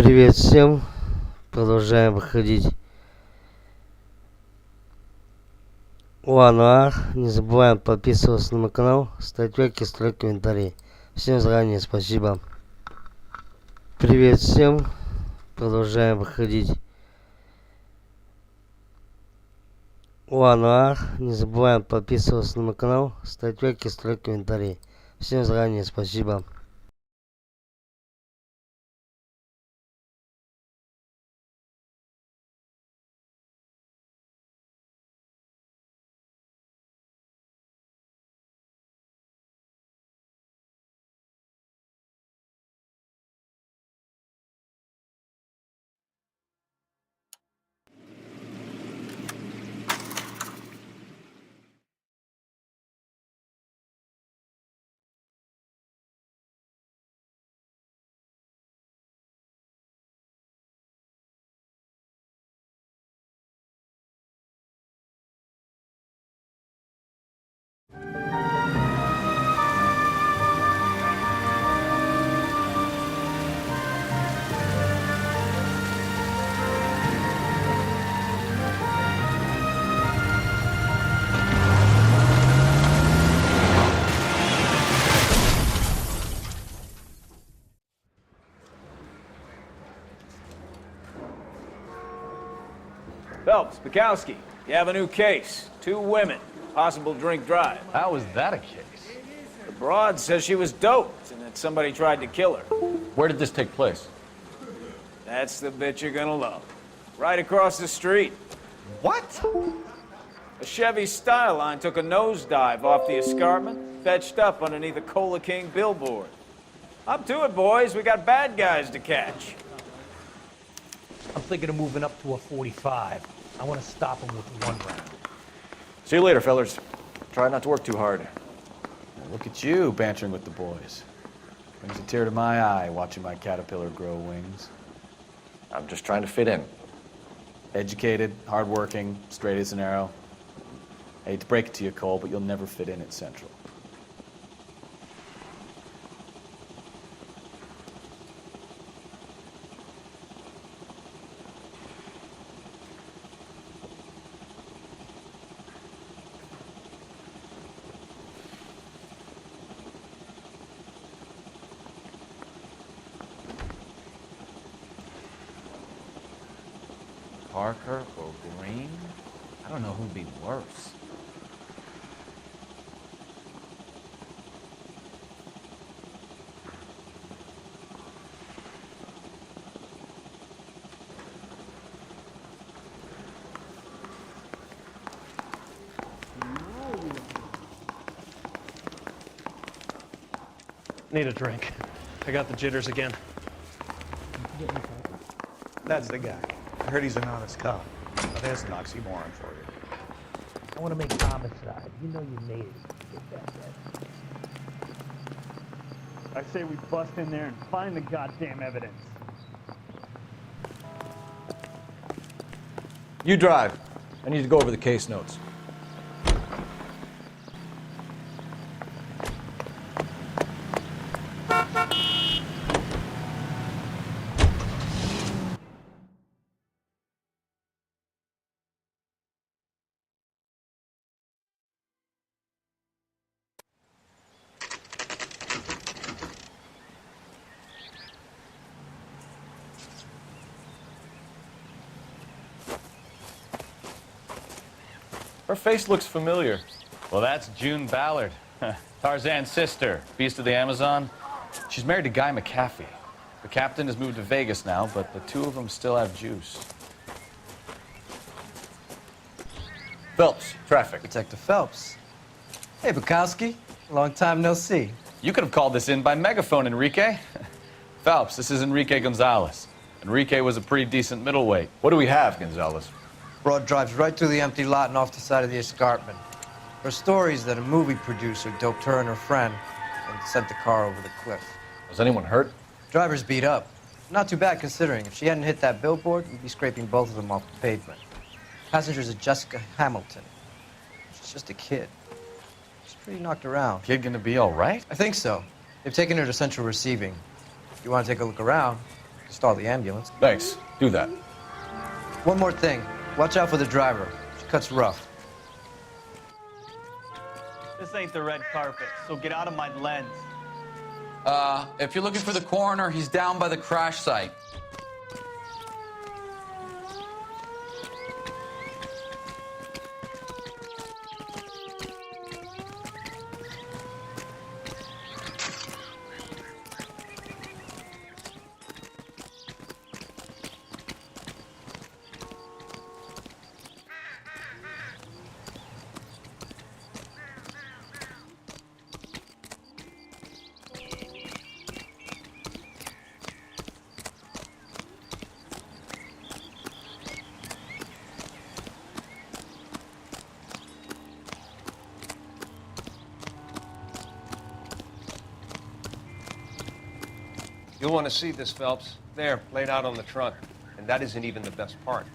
Привет всем! Продолжаем выходить Noire. Не забываем подписываться на мой канал, ставить лайки, строить комментарии. Всем заранее спасибо. Привет всем! Продолжаем выходить Noire. Не забываем подписываться на мой канал, ставить лайки, строить комментарии. Всем заранее спасибо. Phelps, Bukowski, you have a new case. 2 women, possible drink drive. How is that a case? The broad says she was doped and that somebody tried to kill her. Where did this take place? That's the bit you're gonna love. Right across the street. What? A Chevy Styline took a nosedive off the escarpment, fetched up underneath a Cola King billboard. Up to it, boys. We got bad guys to catch. I'm thinking of moving up to a 45. I want to stop him with 1 round. See you later, fellas. Try not to work too hard. Look at you bantering with the boys. Brings a tear to my eye watching my caterpillar grow wings. I'm just trying to fit in. Educated, hardworking, straight as an arrow. I hate to break it to you, Cole, but you'll never fit in at Central. Parker or Green? I don't know who'd be worse. Need a drink. I got the jitters again. That's the guy. I heard he's an honest cop. Now there's an oxymoron for you. I want to make homicide. You know you made it. Get that right. I say we bust in there and find the goddamn evidence. You drive. I need to go over the case notes. Her face looks familiar. Well, that's June Ballard, Tarzan's sister, beast of the Amazon. She's married to Guy McAfee. The captain has moved to Vegas now, but the 2 of them still have juice. Phelps, traffic. Detective Phelps. Hey, Bukowski. Long time no see. You could have called this in by megaphone, Enrique. Phelps, this is Enrique Gonzalez. Enrique was a pretty decent middleweight. What do we have, Gonzalez? Broad drives right through the empty lot and off the side of the escarpment. Her story is that a movie producer doped her and her friend and sent the car over the cliff. Was anyone hurt? Driver's beat up. Not too bad considering. If she hadn't hit that billboard, we'd be scraping both of them off the pavement. Passenger's a Jessica Hamilton. She's just a kid. She's pretty knocked around. Kid gonna be all right? I think so. They've taken her to central receiving. If you want to take a look around, Stall the ambulance. Thanks. Do that. One more thing. Watch out for the driver. She cuts rough. This ain't the red carpet, so get out of my lens. If you're looking for the coroner, he's down by the crash site. You'll want to see this, Phelps. There, laid out on the trunk. And that isn't even the best part.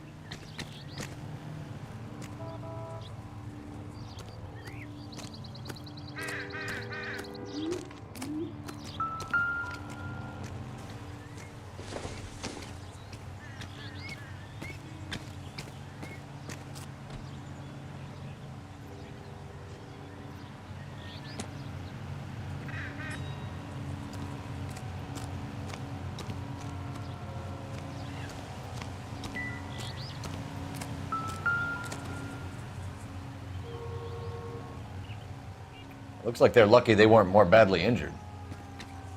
Looks like they're lucky they weren't more badly injured.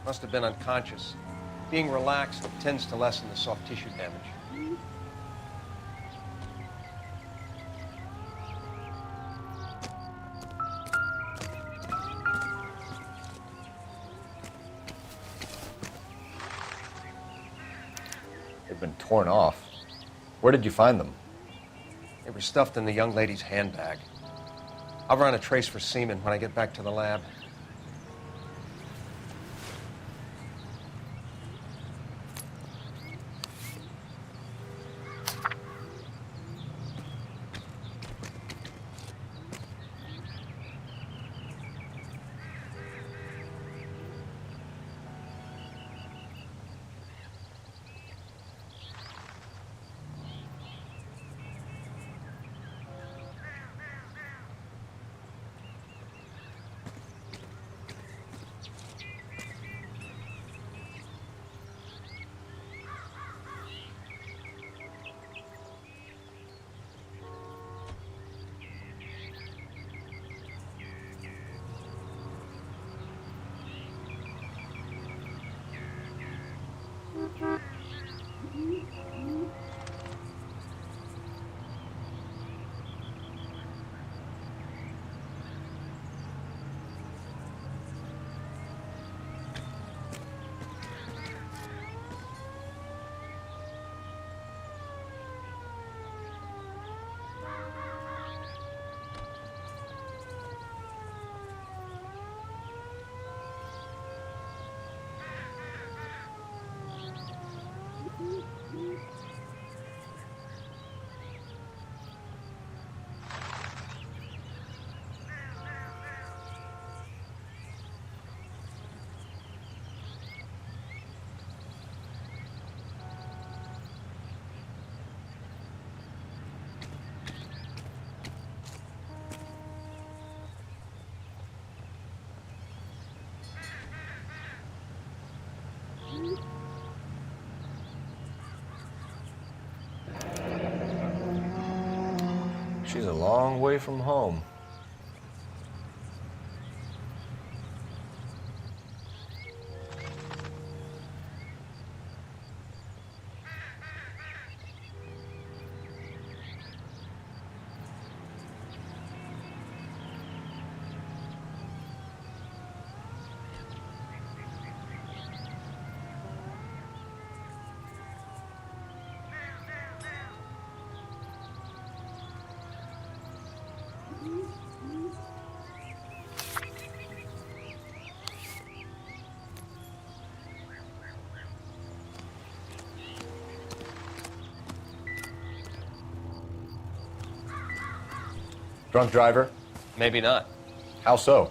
Must have been unconscious. Being relaxed tends to lessen the soft tissue damage. They've been torn off. Where did you find them? They were stuffed in the young lady's handbag. I'll run a trace for semen when I get back to the lab. She's a long way from home. Drunk driver? Maybe not. How so?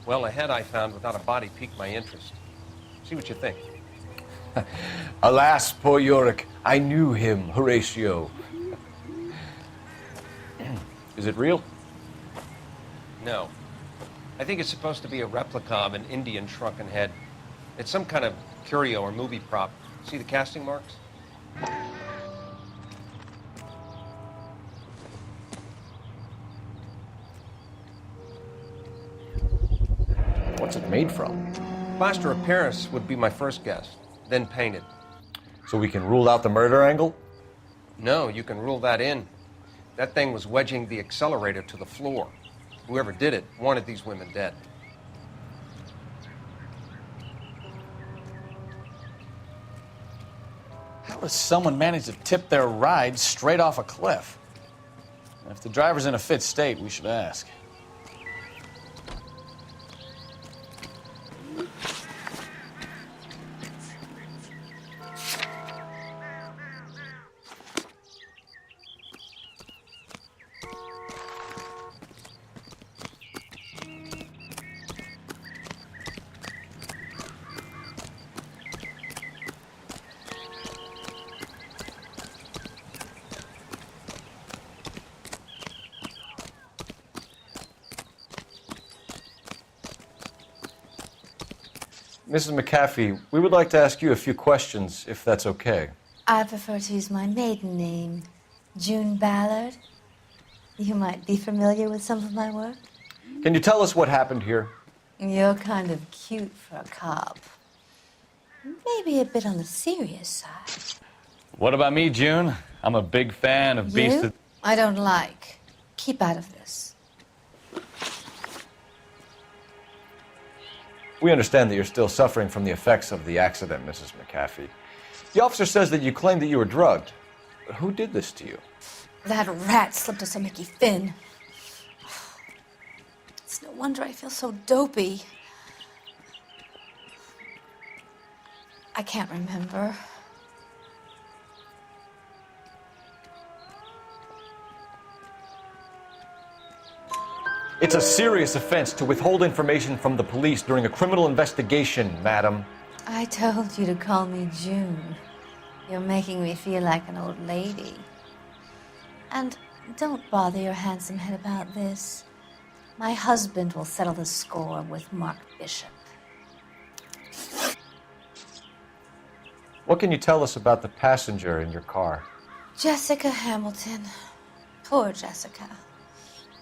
Well, a head I found without a body piqued my interest. See what you think. Alas, poor Yorick, I knew him, Horatio. Is it real? No. I think it's supposed to be a replica of an Indian shrunken head. It's some kind of curio or movie prop. See the casting marks? What's it made from? Plaster of Paris would be my first guess, then painted. So we can rule out the murder angle? No, you can rule that in. That thing was wedging the accelerator to the floor. Whoever did it wanted these women dead. How does someone manage to tip their ride straight off a cliff? If the driver's in a fit state, we should ask. Mrs. McAfee, we would like to ask you a few questions, if that's okay. I prefer to use my maiden name, June Ballard. You might be familiar with some of my work. Can you tell us what happened here? You're kind of cute for a cop. Maybe a bit on the serious side. What about me, June? I'm a big fan of Beast of... I don't like. Keep out of this. We understand that you're still suffering from the effects of the accident, Mrs. McAfee. The officer says that you claimed that you were drugged. But who did this to you? That rat slipped us a Mickey Finn. It's no wonder I feel so dopey. I can't remember. It's a serious offense to withhold information from the police during a criminal investigation, madam. I told you to call me June. You're making me feel like an old lady. And don't bother your handsome head about this. My husband will settle the score with Mark Bishop. What can you tell us about the passenger in your car? Jessica Hamilton. Poor Jessica.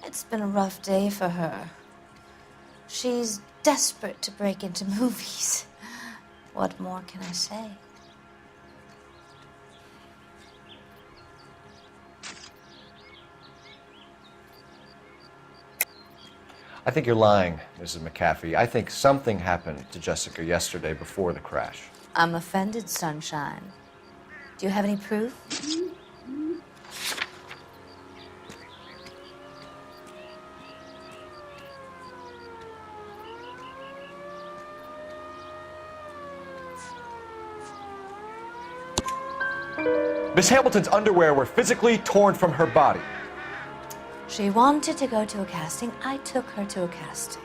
It's been a rough day for her. She's desperate to break into movies. What more can I say? I think you're lying, Mrs. McAfee. I think something happened to Jessica yesterday before the crash. I'm offended, Sunshine. Do you have any proof? Miss Hamilton's underwear were physically torn from her body. She wanted to go to a casting. I took her to a casting.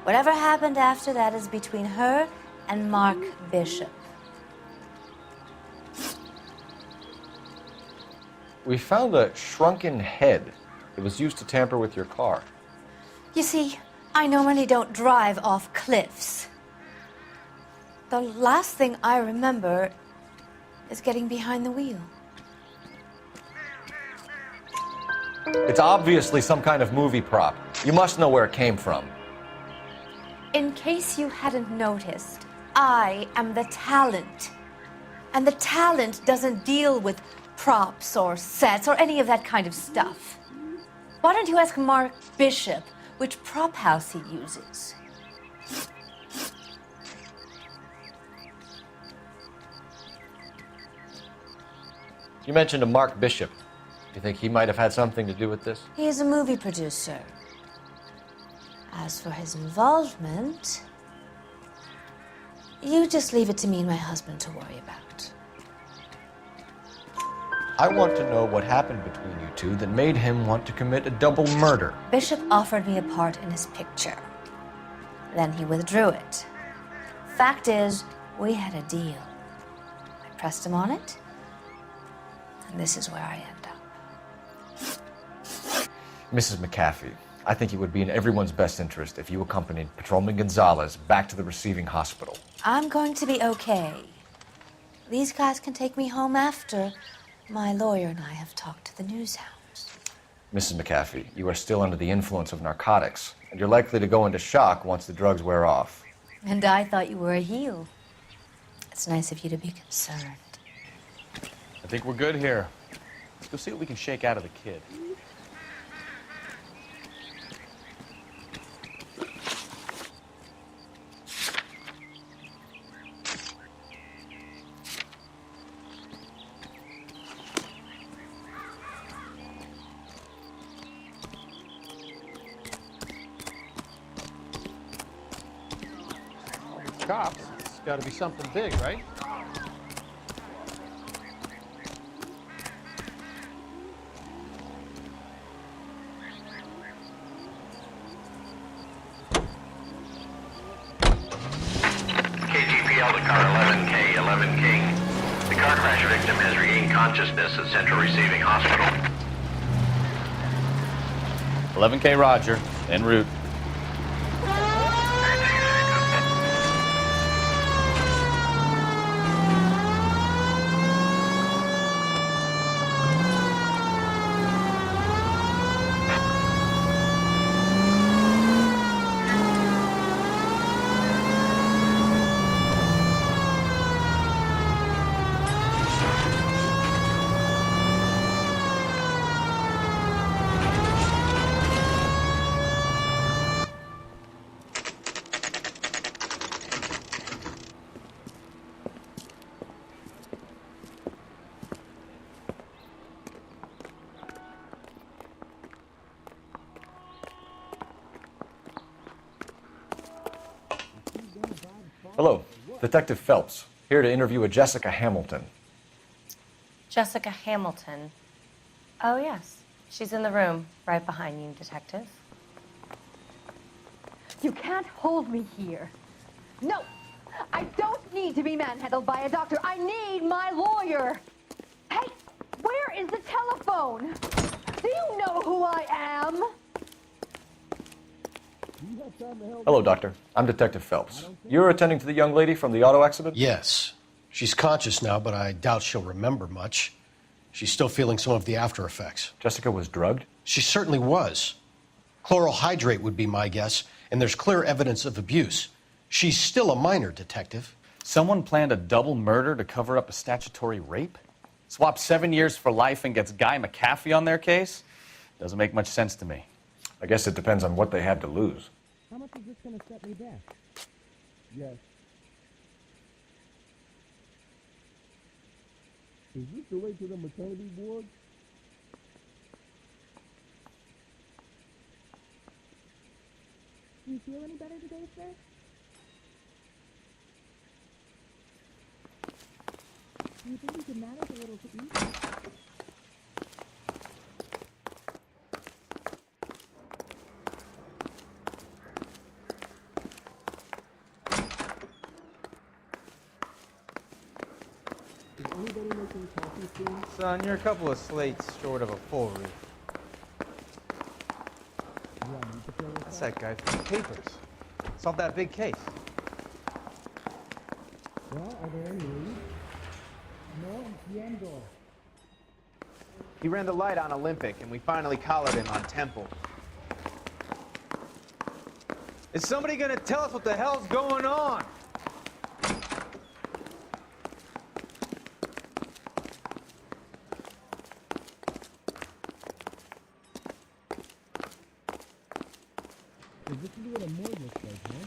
Whatever happened after that is between her and Mark Bishop. We found a shrunken head that was used to tamper with your car. You see, I normally don't drive off cliffs. The last thing I remember is getting behind the wheel. It's obviously some kind of movie prop. You must know where it came from. In case you hadn't noticed, I am the talent. And the talent doesn't deal with props or sets or any of that kind of stuff. Why don't you ask Mark Bishop which prop house he uses? You mentioned a Mark Bishop. You think he might have had something to do with this? He is a movie producer. As for his involvement, you just leave it to me and my husband to worry about. I want to know what happened between you two that made him want to commit a double murder. Bishop offered me a part in his picture. Then he withdrew it. Fact is, we had a deal. pressed him on it. And this is where I end up. Mrs. McAfee, I think it would be in everyone's best interest if you accompanied Patrolman Gonzalez back to the receiving hospital. I'm going to be okay. These guys can take me home after my lawyer and I have talked to the news hounds. Mrs. McAfee, you are still under the influence of narcotics, and you're likely to go into shock once the drugs wear off. And I thought you were a heel. It's nice of you to be concerned. I think we're good here. Let's go see what we can shake out of the kid. Cops. It's got to be something big, right? KGPL to car 11K, 11 King. The car crash victim has regained consciousness at Central Receiving Hospital. 11K Roger, en route. Hello, Detective Phelps, here to interview a Jessica Hamilton. Jessica Hamilton. Oh, yes. She's in the room, right behind you, Detective. You can't hold me here. No, I don't need to be manhandled by a doctor. I need my lawyer. Hey, where is the telephone? Do you know who I am? Hello, Doctor. I'm Detective Phelps. You're attending to the young lady from the auto accident? Yes. She's conscious now, but I doubt she'll remember much. She's still feeling some of the after effects. Jessica was drugged? She certainly was. Chloral hydrate would be my guess, and there's clear evidence of abuse. She's still a minor, Detective. Someone planned a double murder to cover up a statutory rape? Swap 7 years for life and gets Guy McAfee on their case? Doesn't make much sense to me. I guess it depends on what they had to lose. How much is this going to set me back? Yes. Is this the way to the maternity ward? Do you feel any better today, sir? Do you think we could manage a little to eat? Son, you're a couple of slates short of a full reef. That's that guy from the papers. Solved that big case. Well, are there any leads? No, entiendo. He ran the light on Olympic, and we finally collared him on Temple. Is somebody gonna tell us what the hell's going on? Is this to do with a murder case, huh?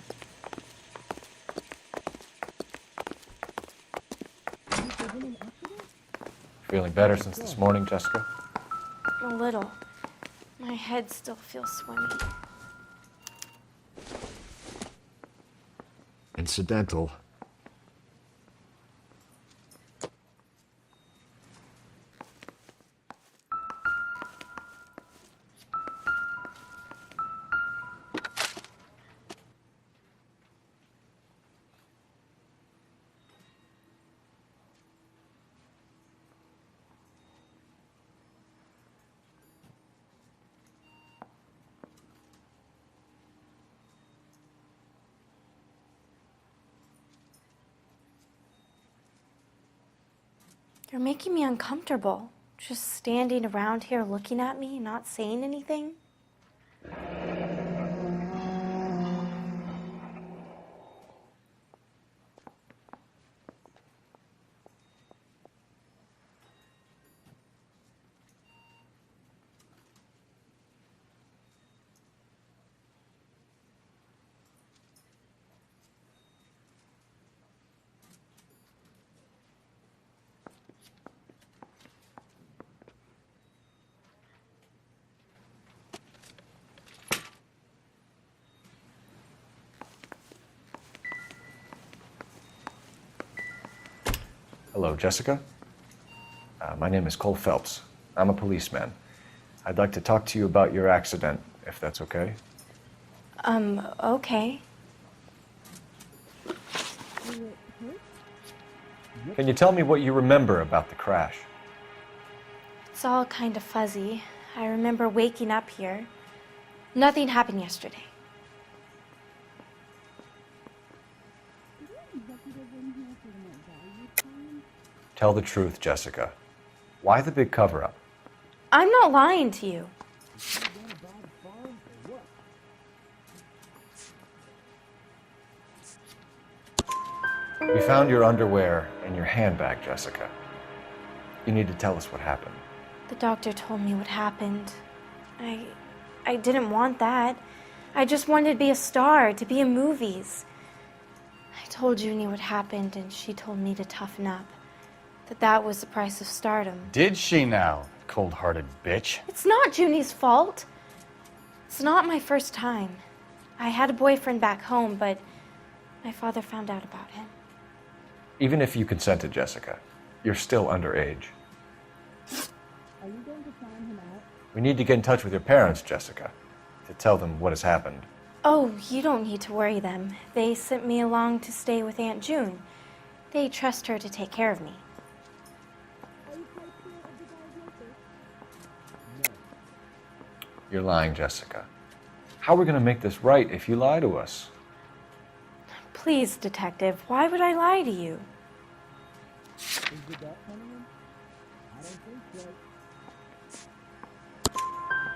Feeling better since this morning, Jessica? A little. My head still feels swimmy. Incidental. You're making me uncomfortable. Just standing around here looking at me, not saying anything. Hello, Jessica. My name is Cole Phelps. I'm a policeman. I'd like to talk to you about your accident, if that's okay. Okay. Can you tell me what you remember about the crash? It's all kind of fuzzy. I remember waking up here. Nothing happened yesterday. Tell the truth, Jessica. Why the big cover-up? I'm not lying to you. We found your underwear in your handbag, Jessica. You need to tell us what happened. The doctor told me what happened. I didn't want that. I just wanted to be a star, to be in movies. I told Junie what happened, and she told me to toughen up. That was the price of stardom. Did she now, cold-hearted bitch? It's not Junie's fault. It's not my first time. I had a boyfriend back home, but my father found out about him. Even if you consented, Jessica, you're still underage. Are you going to sign him out? We need to get in touch with your parents, Jessica, to tell them what has happened. Oh, you don't need to worry them. They sent me along to stay with Aunt June. They trust her to take care of me. You're lying, Jessica. How are we going to make this right if you lie to us? Please, Detective, why would I lie to you? Is the dot coming in? I don't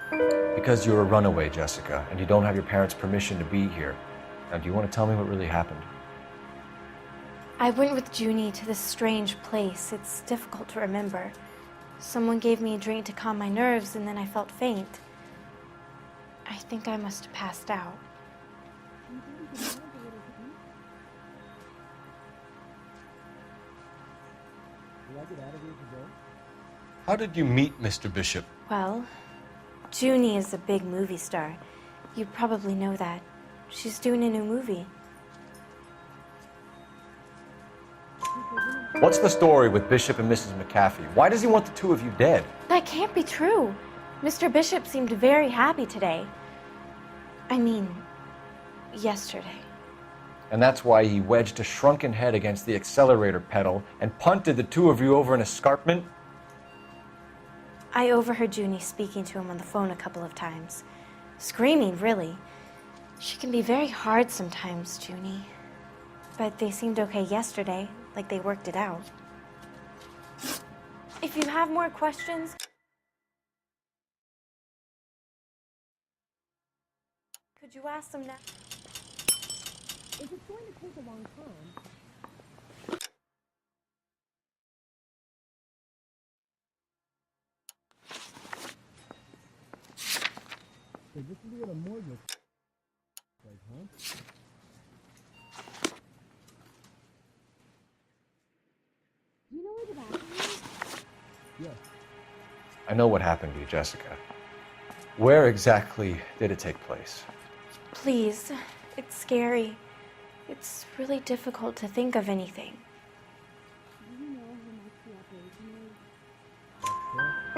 think so. Because you're a runaway, Jessica, and you don't have your parents' permission to be here. Now, do you want to tell me what really happened? I went with Junie to this strange place. It's difficult to remember. Someone gave me a drink to calm my nerves, and then I felt faint. I think I must have passed out. How did you meet Mr. Bishop? Well, Junie is a big movie star. You probably know that. She's doing a new movie. What's the story with Bishop and Mrs. McAfee? Why does he want the two of you dead? That can't be true. Mr. Bishop seemed very happy today. I mean, yesterday. And that's why he wedged a shrunken head against the accelerator pedal and punted the two of you over an escarpment? I overheard Junie speaking to him on the phone a couple of times. Screaming, really. She can be very hard sometimes, Junie. But they seemed okay yesterday, like they worked it out. If you have more questions... Could you ask them now? If it's going to take a long time... So this is what a morgue looks like, huh? Do you know where the bathroom is? Yes. I know what happened to you, Jessica. Where exactly did it take place? Please, it's scary. It's really difficult to think of anything. Do you know how much the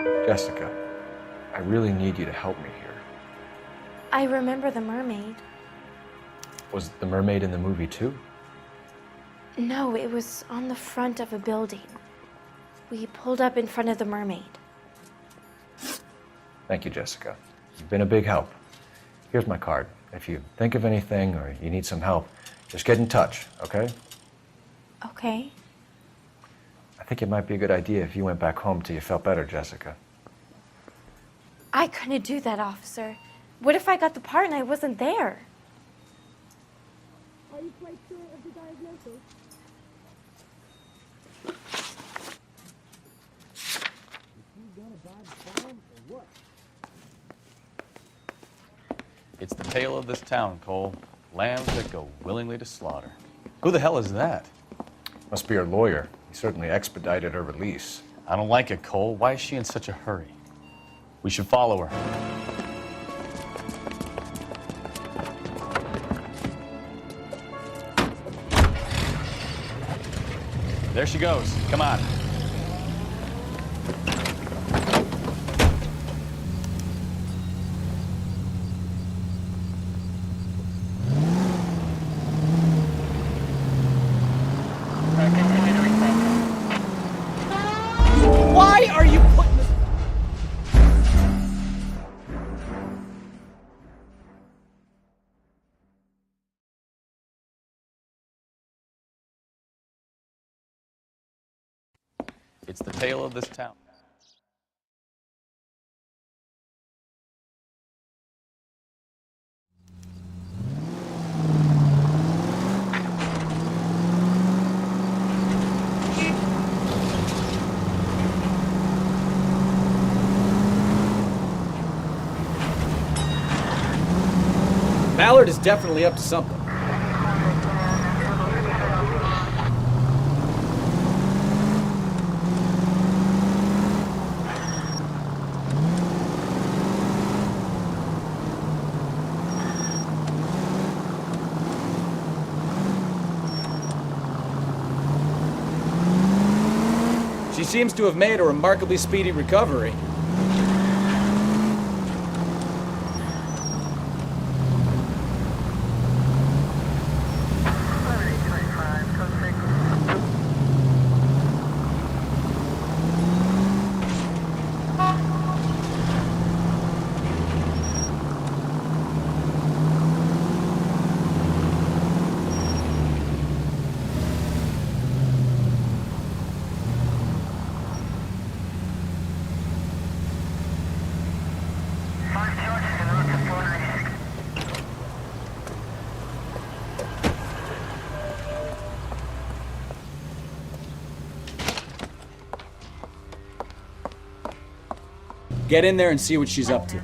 operation is? Jessica, I really need you to help me here. I remember the mermaid. Was the mermaid in the movie too? No, it was on the front of a building. We pulled up in front of the mermaid. Thank you, Jessica. You've been a big help. Here's my card. If you think of anything or you need some help, just get in touch, okay? Okay. I I think it might be a good idea if you went back home till you felt better, Jessica. I couldn't do that, officer. What if I got the part and I wasn't there? Are you quite sure of the diagnosis? It's the tale of this town, Cole. Lambs that go willingly to slaughter. Who the hell is that? Must be her lawyer. He certainly expedited her release. I don't like it, Cole. Why is she in such a hurry? We should follow her. There she goes. Come on. Why are you putting this? It's the tale of this town. Ballard is definitely up to something. She seems to have made a remarkably speedy recovery. Get in there and see what she's up to.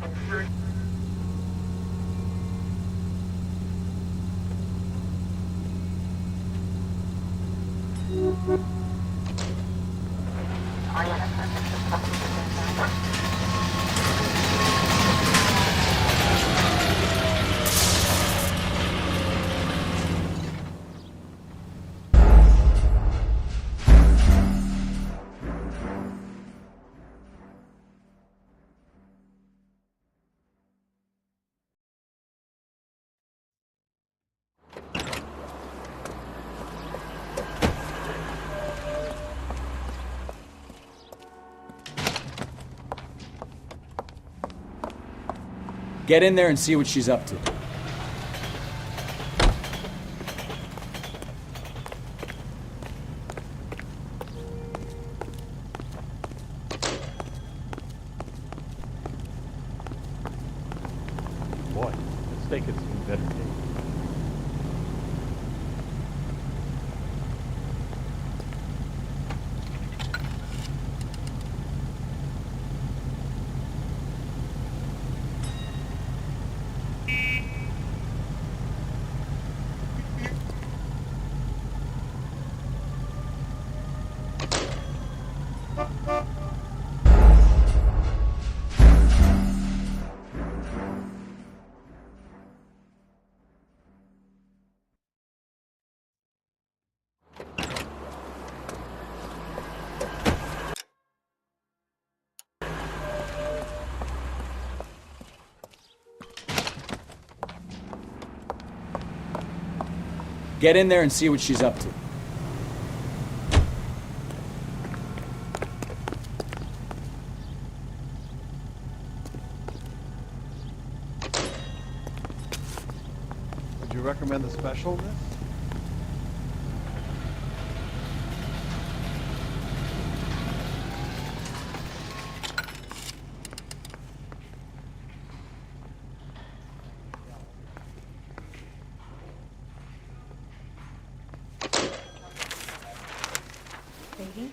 Get in there and see what she's up to. Boy, the steak had seen better days. Get in there and see what she's up to. Would you recommend the special, miss? baby.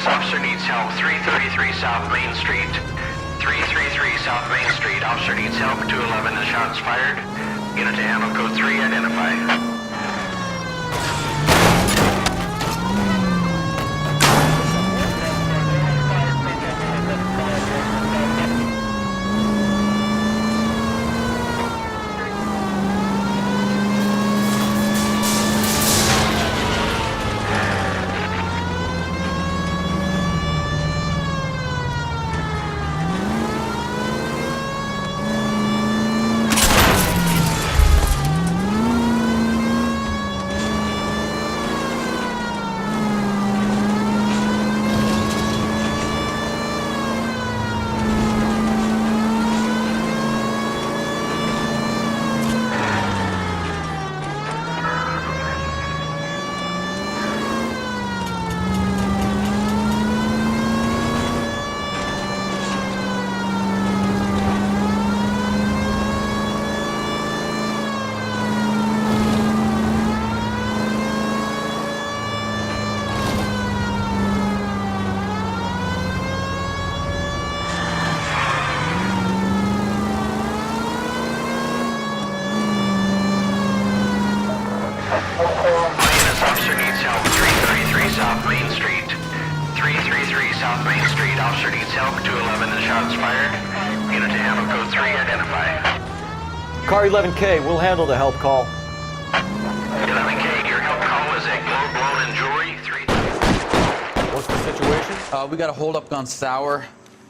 Officer needs help, 333 South Main Street. 333 South Main Street. Officer needs help, 211 and shots fired. Unit to ammo code 3, identify. South Main Street. 333 South Main Street. Officer needs help. 211 and shots fired. Unit to ammo code 3, identify. Car 11K, we'll handle the help call. 11K, your help call is a blown in jewelry. What's the situation? We got a hold-up gone sour.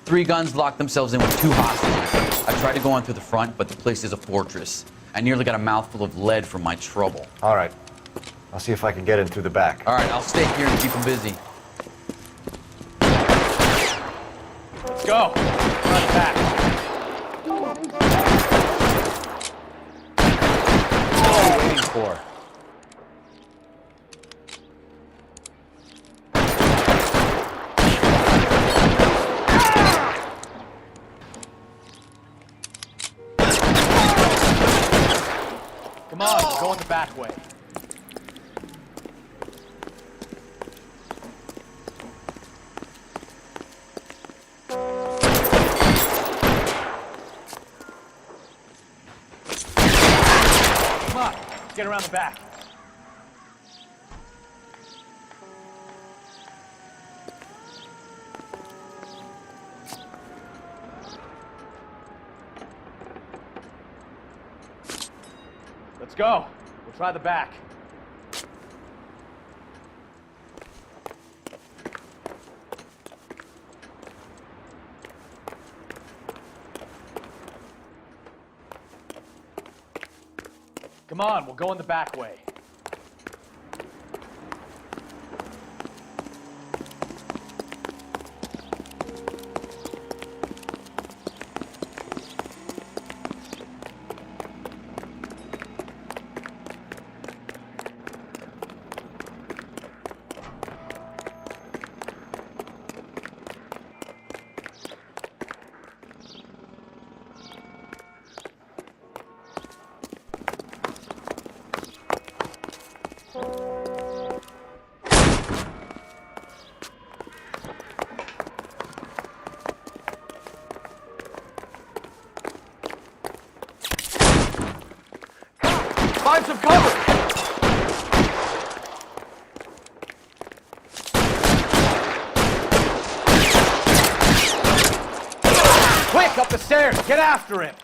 3 guns locked themselves in with 2 hostages. I tried to go on through the front, but the place is a fortress. I nearly got a mouthful of lead from my trouble. All right. I'll see if I can get in through the back. All right, I'll stay here and keep them busy. Let's go. Run back. What are you waiting for? Come on, we're going the back way. Come on, let's get around the back. Let's go. We'll try the back. Come on, we'll go in the back way. Find some cover! Upstairs! Get after him!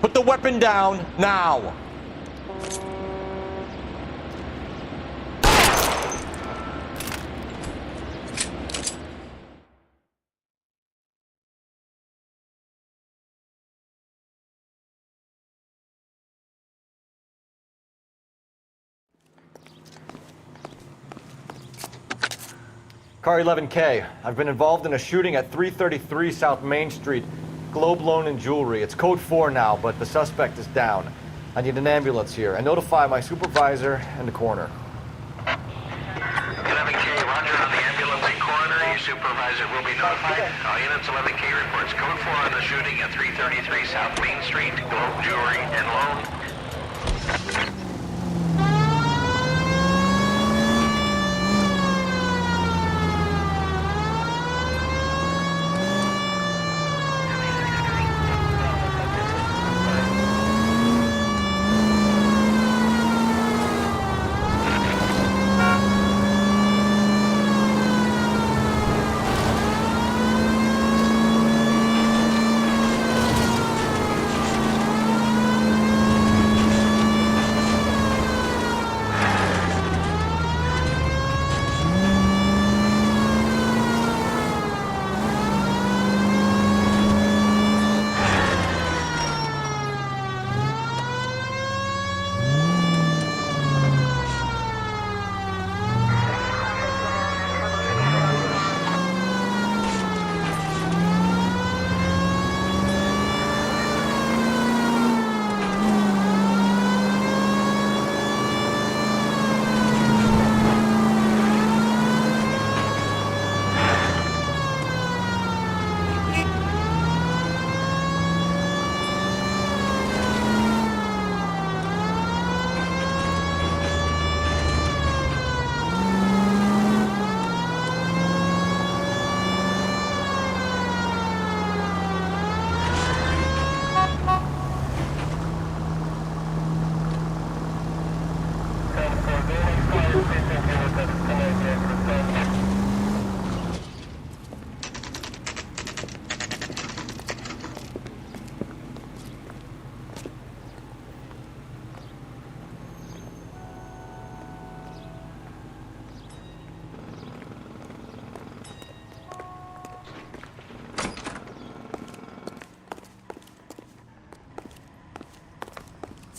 Put the weapon down, now! Car 11K, I've been involved in a shooting at 333 South Main Street. Globe Loan and Jewelry. It's code 4 now, but the suspect is down. I need an ambulance here. And notify my supervisor and the coroner. 11K, roger on the ambulance and coroner. Your supervisor will be notified. All units 11K reports code 4 on the shooting at 333 South Main Street. Globe Jewelry and Loan.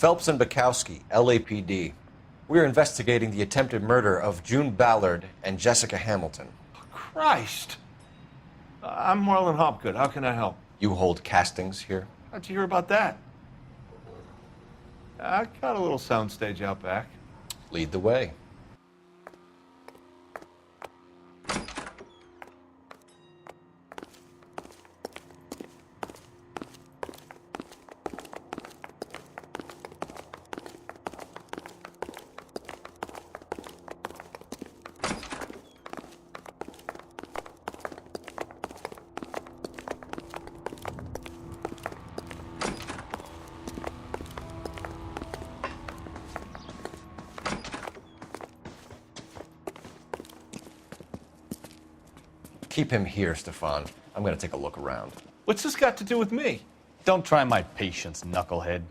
Phelps and Bukowski, LAPD. We're investigating the attempted murder of June Ballard and Jessica Hamilton. Christ! I'm Marlon Hopgood. How can I help? You hold castings here? How'd you hear about that? I got a little soundstage out back. Lead the way. Keep him here, Stefan. I'm gonna take a look around. What's this got to do with me? Don't try my patience, knucklehead.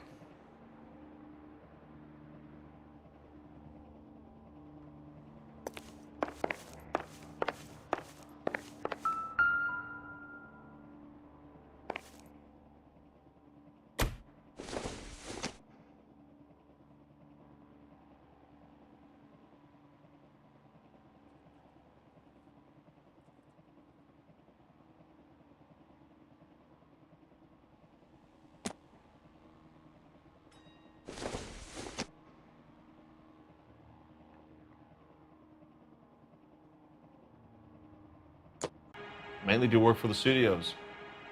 Mainly do work for the studios.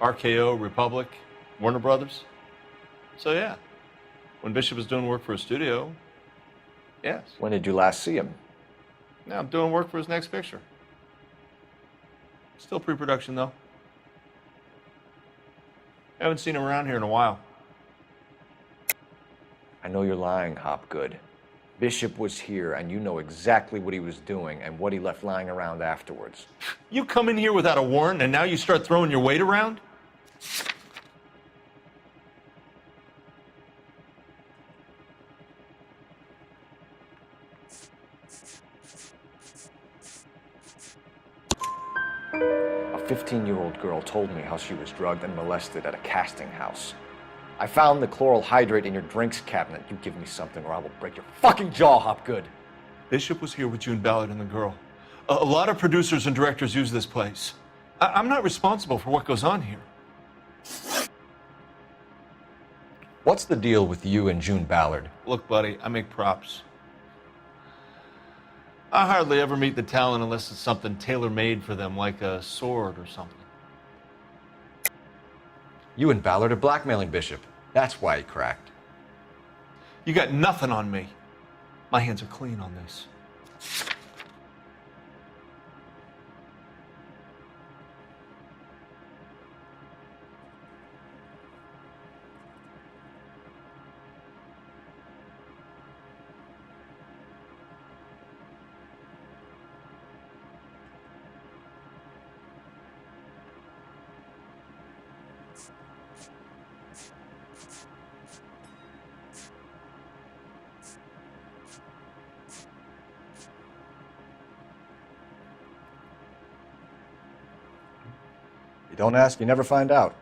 RKO, Republic, Warner Brothers. So yeah, when Bishop is doing work for a studio, yes. When did you last see him? Now I'm doing work for his next picture. Still pre-production, though. Haven't seen him around here in a while. I know you're lying, Hopgood. Bishop was here, and you know exactly what he was doing and what he left lying around afterwards. You come in here without a warrant, and now you start throwing your weight around? A 15-year-old girl told me how she was drugged and molested at a casting house. I found the chloral hydrate in your drinks cabinet. You give me something or I will break your fucking jaw, Hopgood. Bishop was here with June Ballard and the girl. A lot of producers and directors use this place. I'm not responsible for what goes on here. What's the deal with you and June Ballard? Look, buddy, I make props. I hardly ever meet the talent unless it's something tailor-made for them, like a sword or something. You and Ballard are blackmailing Bishop. That's why he cracked. You got nothing on me. My hands are clean on this. You don't ask, you never find out.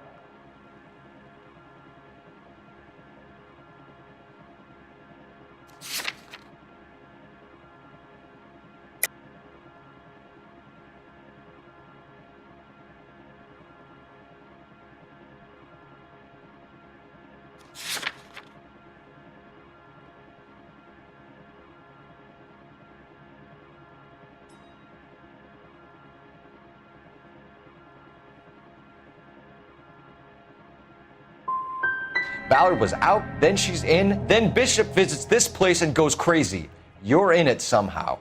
Ballard was out, then she's in, then Bishop visits this place and goes crazy. You're in it somehow.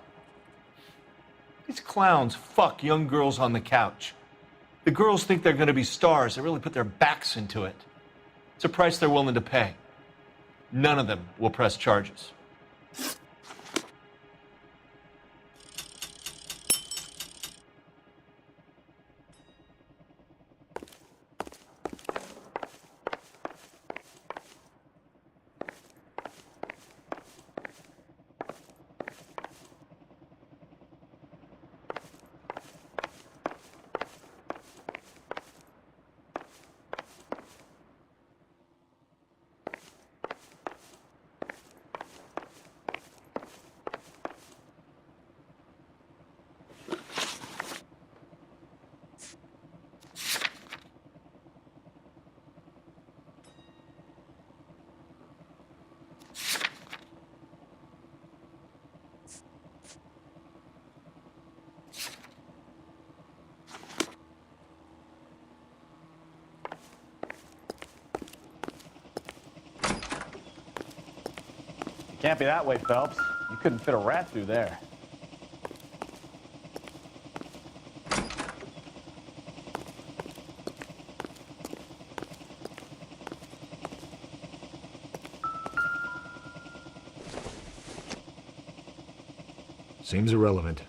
These clowns fuck young girls on the couch. The girls think they're gonna be stars. They really put their backs into it. It's a price they're willing to pay. None of them will press charges. Can't be that way, Phelps. You couldn't fit a rat through there. Seems irrelevant.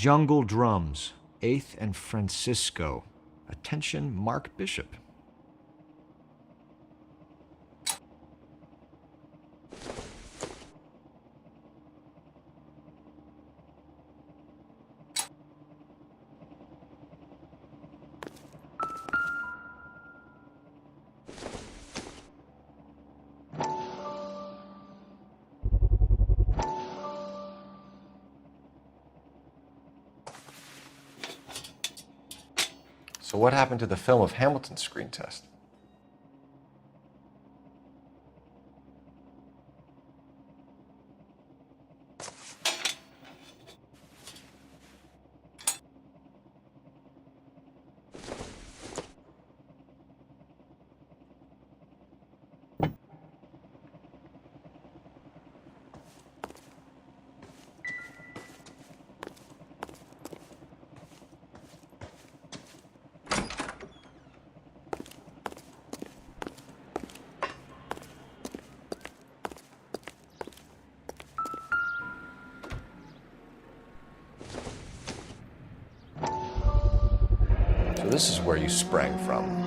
Jungle Drums, 8th and Francisco. Attention, Mark Bishop. So what happened to the film of Hamilton's screen test? So this is where you sprang from.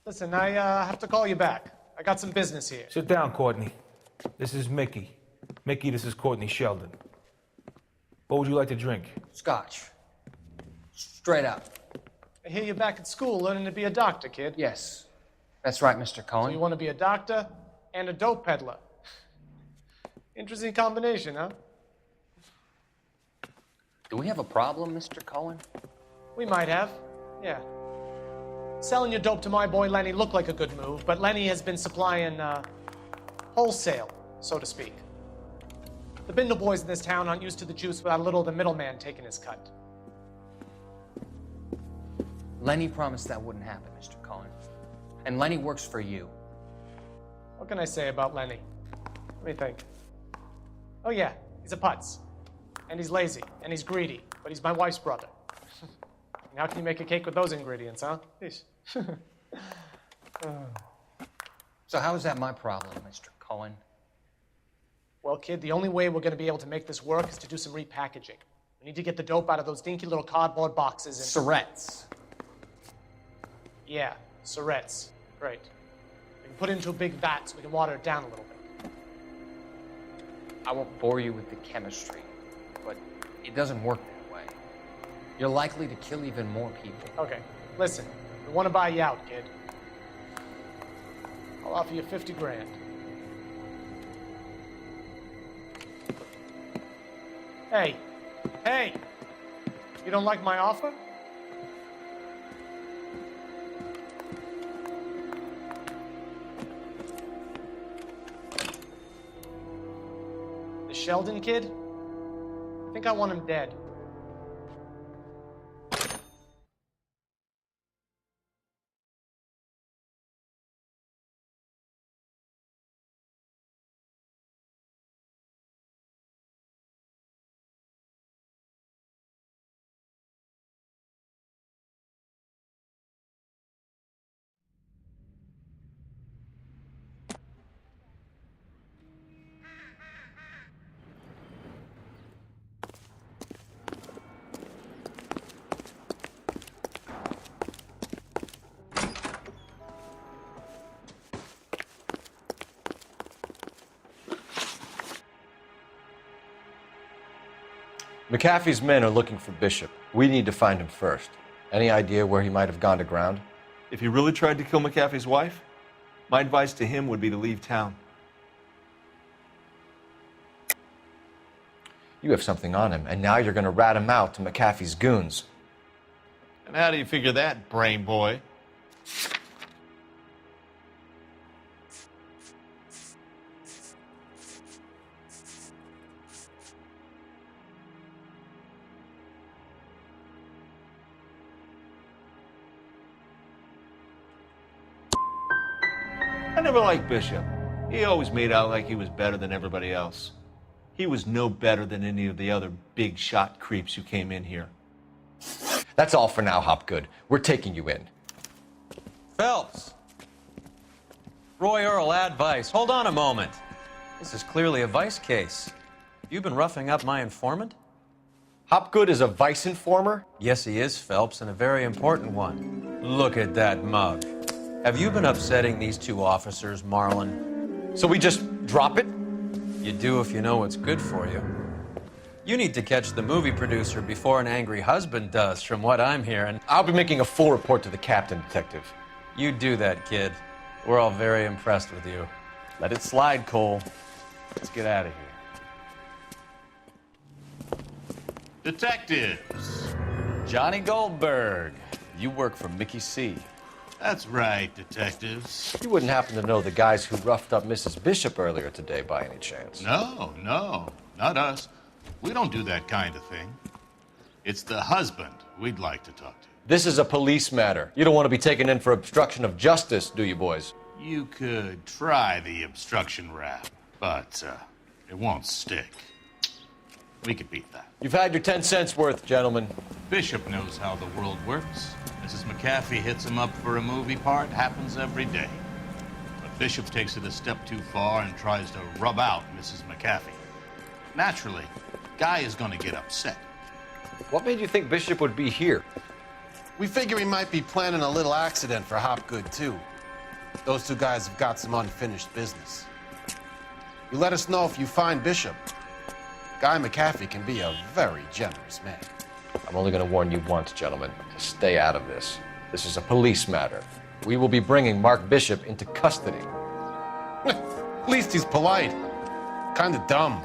Listen, I have to call you back. I got some business here. Sit down, Courtney. This is Mickey. Mickey, this is Courtney Sheldon. What would you like to drink? Scotch. Straight up. I hear you're back at school learning to be a doctor, kid. Yes. That's right, Mr. Cohen. So you want to be a doctor and a dope peddler. Interesting combination, huh? Do we have a problem, Mr. Cohen? We might have, yeah. Selling your dope to my boy Lenny looked like a good move, but Lenny has been supplying, wholesale, so to speak. The Bindle boys in this town aren't used to the juice without a little of the middleman taking his cut. Lenny promised that wouldn't happen, Mr. Cohen. And Lenny works for you. What can I say about Lenny? Let me think. Oh yeah, he's a putz. And he's lazy, and he's greedy, but he's my wife's brother. And how can you make a cake with those ingredients, huh? Yeesh. So how is that my problem, Mr. Cohen? Well, kid, the only way we're going to be able to make this work is to do some repackaging. We need to get the dope out of those dinky little cardboard boxes and... Surrettes. Yeah, surrettes. Great. We can put it into a big vat so we can water it down a little bit. I won't bore you with the chemistry, but it doesn't work that way. You're likely to kill even more people. Okay, listen. We want to buy you out, kid. I'll offer you 50 grand. Hey, hey! You don't like my offer? The Sheldon kid? I think I want him dead. McAfee's men are looking for Bishop. We need to find him first. Any idea where he might have gone to ground? If he really tried to kill McAfee's wife, my advice to him would be to leave town. You have something on him, and now you're going to rat him out to McAfee's goons. And how do you figure that, brain boy? I never liked Bishop. He always made out like he was better than everybody else. He was no better than any of the other big shot creeps who came in here. That's all for now, Hopgood. We're taking you in. Phelps! Roy Earl, ad vice. Hold on a moment. This is clearly a vice case. You've been roughing up my informant? Hopgood is a vice informer? Yes, he is, Phelps, and a very important one. Look at that mug. Have you been upsetting these two officers, Marlon? So we just drop it? You do if you know what's good for you. You need to catch the movie producer before an angry husband does, from what I'm hearing. I'll be making a full report to the captain, Detective. You do that, kid. We're all very impressed with you. Let it slide, Cole. Let's get out of here. Detectives. Johnny Goldberg. You work for Mickey C. That's right, detectives. You wouldn't happen to know the guys who roughed up Mrs. Bishop earlier today by any chance? No, not us. We don't do that kind of thing. It's the husband we'd like to talk to. This is a police matter. You don't want to be taken in for obstruction of justice, do you, boys? You could try the obstruction rap, but it won't stick. We could beat that. You've had your 10 cents worth, gentlemen. Bishop knows how the world works. Mrs. McAfee hits him up for a movie part. Happens every day. But Bishop takes it a step too far and tries to rub out Mrs. McAfee. Naturally, Guy is going to get upset. What made you think Bishop would be here? We figure he might be planning a little accident for Hopgood, too. Those two guys have got some unfinished business. You let us know if you find Bishop. Guy McAfee can be a very generous man. I'm only going to warn you once, gentlemen. Stay out of this. This is a police matter. We will be bringing Mark Bishop into custody. At least he's polite. Kind of dumb,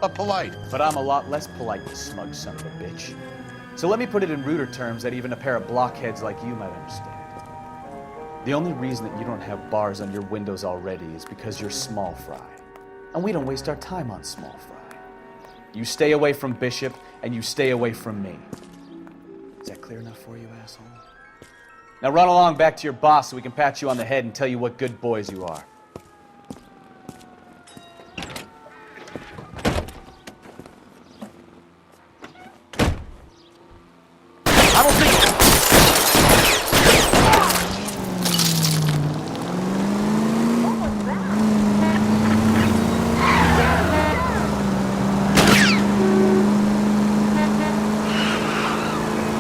but polite. But I'm a lot less polite, you smug son of a bitch. So let me put it in ruder terms that even a pair of blockheads like you might understand. The only reason that you don't have bars on your windows already is because you're small fry. And we don't waste our time on small fry. You stay away from Bishop, and you stay away from me. Is that clear enough for you, asshole? Now run along back to your boss so we can pat you on the head and tell you what good boys you are.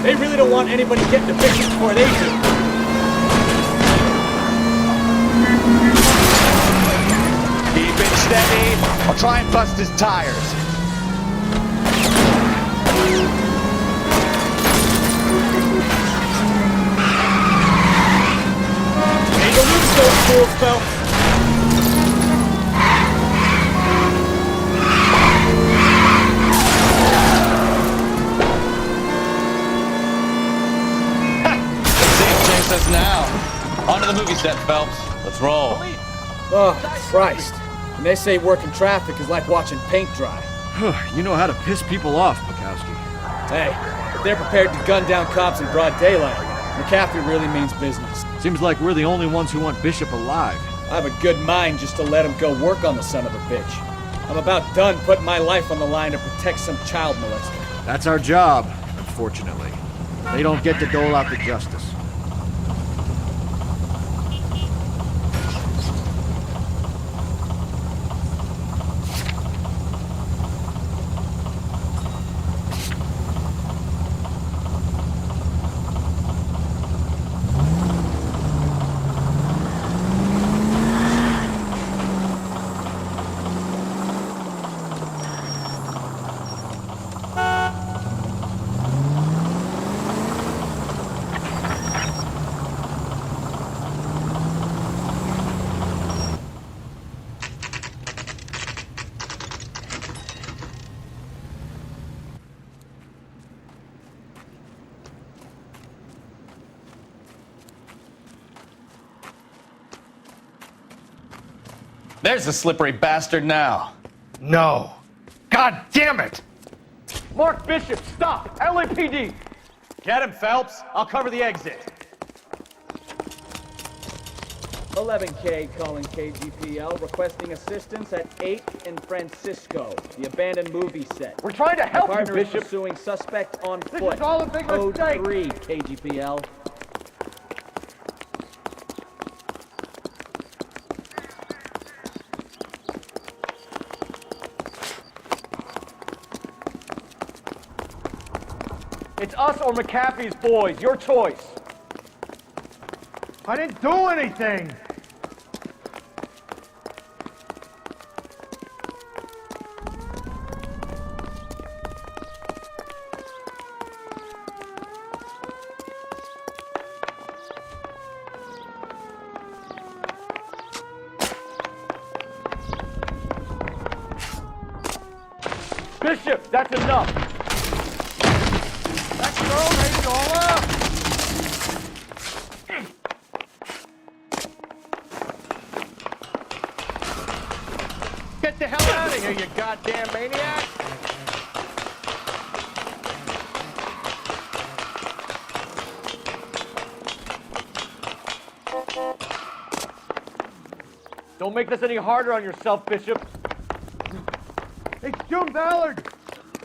They really don't want anybody getting to Bishop before they do. Keep it steady. I'll try and bust his tires. Ain't no need to go fools, Phelps. Us now. On to the movie set, Phelps. Let's roll. Oh, Christ. And they say working traffic is like watching paint dry. You know how to piss people off, Bukowski. Hey, if they're prepared to gun down cops in broad daylight, McAfee really means business. Seems like we're the only ones who want Bishop alive. I have a good mind just to let him go work on the son of a bitch. I'm about done putting my life on the line to protect some child molester. That's our job, unfortunately. They don't get to dole out the justice. There's the slippery bastard now. No. God damn it! Mark Bishop, stop! LAPD! Get him, Phelps. I'll cover the exit. 11K calling KGPL, requesting assistance at 8th and Francisco, the abandoned movie set. We're trying to help you, Partner is Bishop. pursuing suspect on This foot. is all a big Code mistake. 3, KGPL. It's us or McAfee's boys. Your choice. I didn't do anything! Bishop, that's enough. That girl made it all up! Get the hell out of here, you goddamn maniac! Don't make this any harder on yourself, Bishop. It's June Ballard!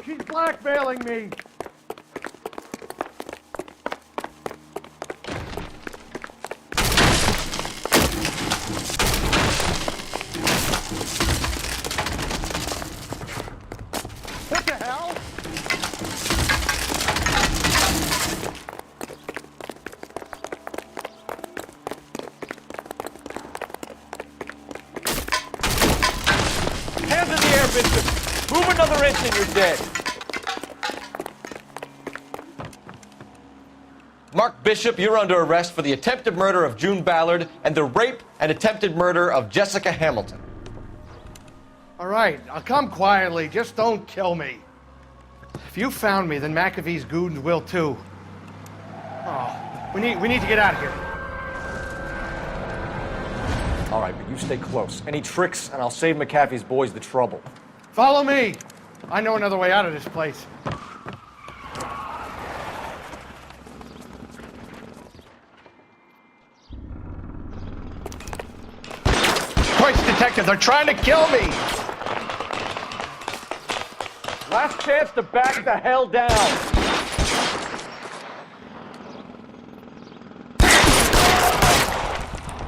She's blackmailing me! What the hell? Hands in the air, Bishop. Move another inch and you're dead. Mark Bishop, you're under arrest for the attempted murder of June Ballard and the rape and attempted murder of Jessica Hamilton. All right, I'll come quietly. Just don't kill me. If you found me, then McAfee's goons will too. Oh, we need to get out of here. All right, but you stay close. Any tricks, and I'll save McAfee's boys the trouble. Follow me. I know another way out of this place. Christ, detective, they're trying to kill me! Last chance to back the hell down.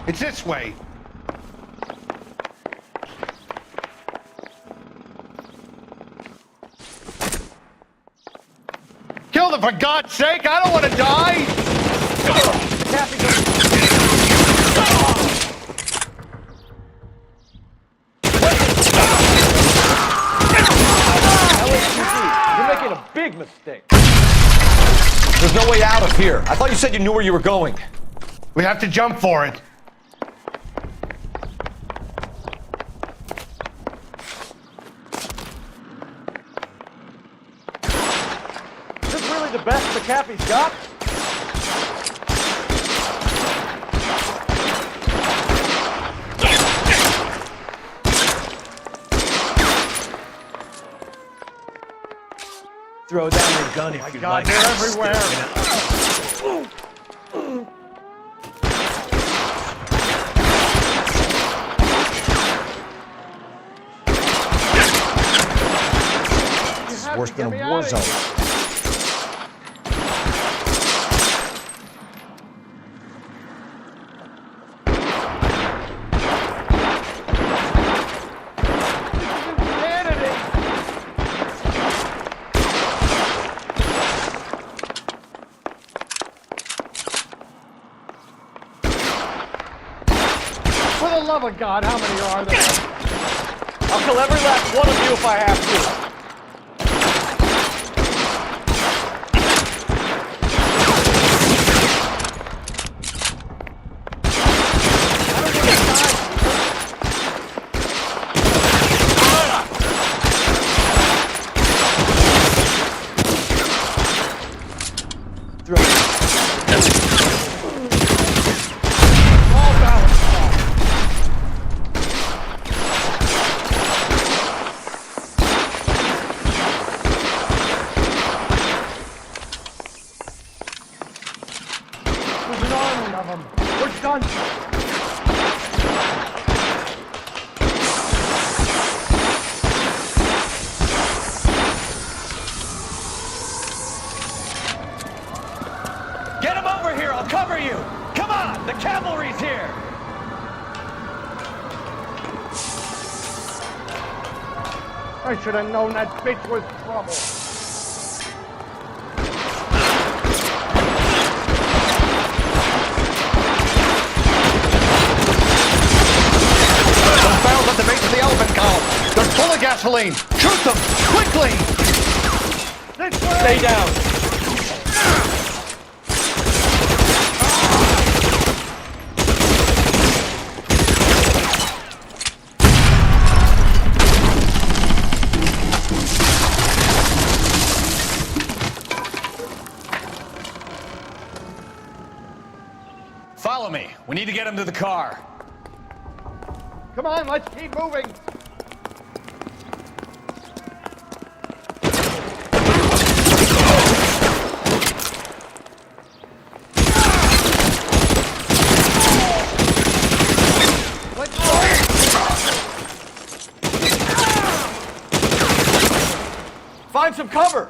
It's this way. Kill them, for God's sake! I don't want to die! You're making a big mistake. There's no way out of here. I thought you said you knew where you were going. We have to jump for it. Is this really the best McAfee's got? Throw down your gun if you like. They're everywhere. This is worse than a war zone. For the love of God, how many are there? I'll kill every last one of you if I have to. There's an army of them. We're done. over here, I'll cover you! Come on, the cavalry's here! I should have known that bitch was trouble. Those barrels at the base of the elephant column. They're full of gasoline. Shoot them, quickly! Stay down. Follow me. We need to get him to the car. Come on, let's keep moving. Find some cover.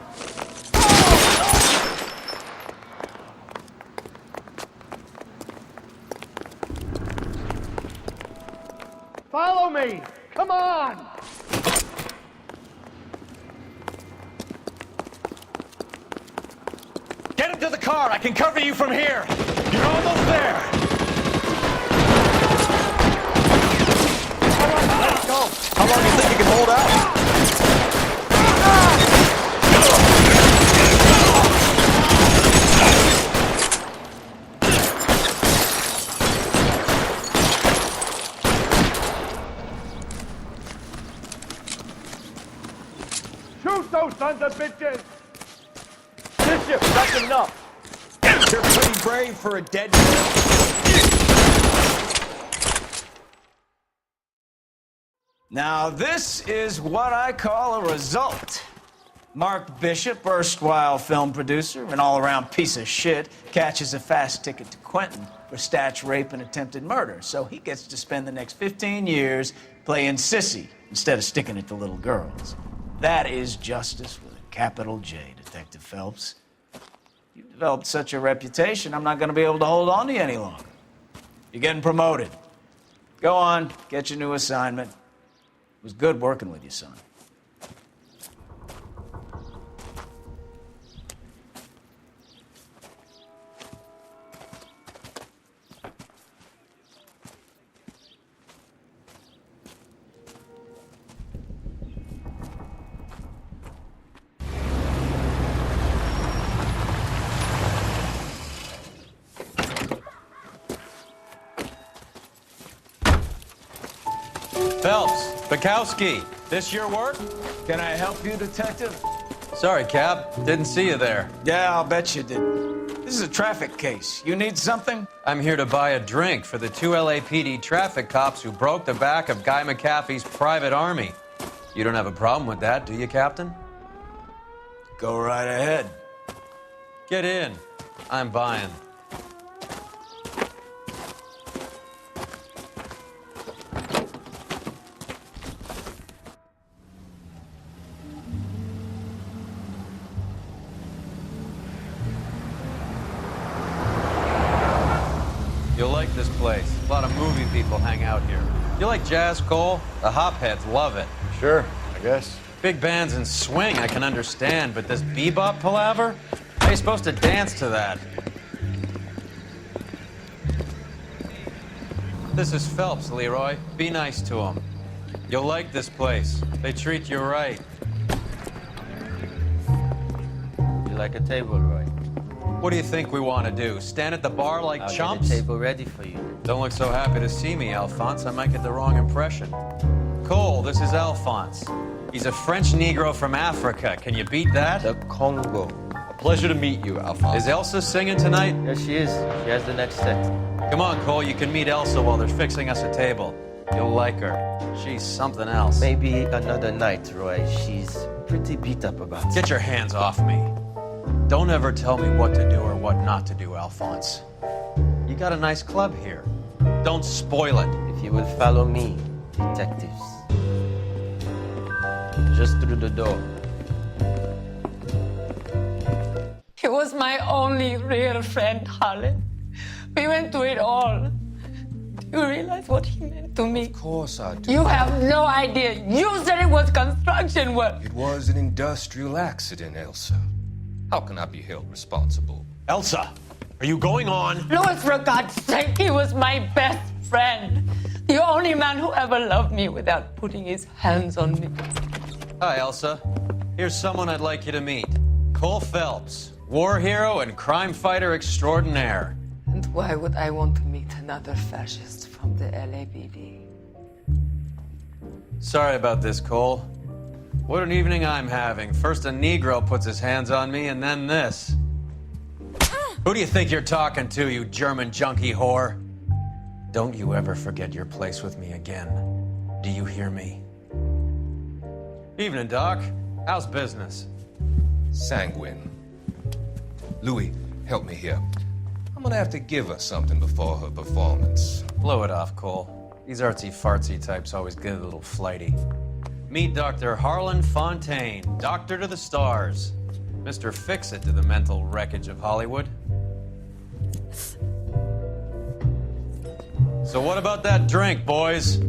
Follow me! Come on! Get him to the car. I can cover you from here. You're almost there. Let's go! How long do you think you can hold out? Shoot those sons of bitches! Bishop, that's enough. You're pretty brave for a dead man. Now, this is what I call a result. Mark Bishop, erstwhile film producer and all-around piece of shit, catches a fast ticket to Quentin for snatch, rape, and attempted murder. So he gets to spend the next 15 years playing sissy instead of sticking it to little girls. That is justice with a capital J, Detective Phelps. You've developed such a reputation, I'm not going to be able to hold on to you any longer. You're getting promoted. Go on, get your new assignment. It was good working with you, son. Phelps, Bukowski, this your work? Can I help you, Detective? Sorry, Cap. Didn't see you there. Yeah, I'll bet you did. This is a traffic case. You need something? I'm here to buy a drink for the 2 LAPD traffic cops who broke the back of Guy McAfee's private army. You don't have a problem with that, do you, Captain? Go right ahead. Get in. I'm buying. You'll like this place. A lot of movie people hang out here. You like jazz, Cole? The hopheads love it. Sure, I guess. Big bands and swing I can understand, but this bebop palaver? How are you supposed to dance to that? This is Phelps, Leroy. Be nice to him. You'll like this place. They treat you right. You like a table, Roy? What do you think we want to do? Stand at the bar like I'll chumps? get a table ready for you. Don't look so happy to see me, Alphonse. I might get the wrong impression. Cole, this is Alphonse. He's a French Negro from Africa. Can you beat that? The Congo. A pleasure to meet you, Alphonse. Is Elsa singing tonight? Yes, she is. She has the next set. Come on, Cole. You can meet Elsa while they're fixing us a table. You'll like her. She's something else. Maybe another night, Roy. She's pretty beat up about it. Get your hands off me. Don't ever tell me what to do or what not to do, Alphonse. You got a nice club here. Don't spoil it. If you will follow me, detectives. Just through the door. It was my only real friend, Harlan. We went through it all. Do you realize what he meant to me? Of course I do. You have no idea. You said it was construction work. It was an industrial accident, Elsa. How can I be held responsible? Elsa, are you going on? Louis, for God's sake, he was my best friend. The only man who ever loved me without putting his hands on me. Hi, Elsa. Here's someone I'd like you to meet. Cole Phelps, war hero and crime fighter extraordinaire. And why would I want to meet another fascist from the LAPD? Sorry about this, Cole. What an evening I'm having. First a Negro puts his hands on me, and then this. Who do you think you're talking to, you German junkie whore? Don't you ever forget your place with me again. Do you hear me? Evening, Doc. How's business? Sanguine. Louis, help me here. I'm gonna have to give her something before her performance. Blow it off, Cole. These artsy-fartsy types always get a little flighty. Meet Dr. Harlan Fontaine, doctor to the stars. Mr. Fix-It to the mental wreckage of Hollywood. So what about that drink, boys?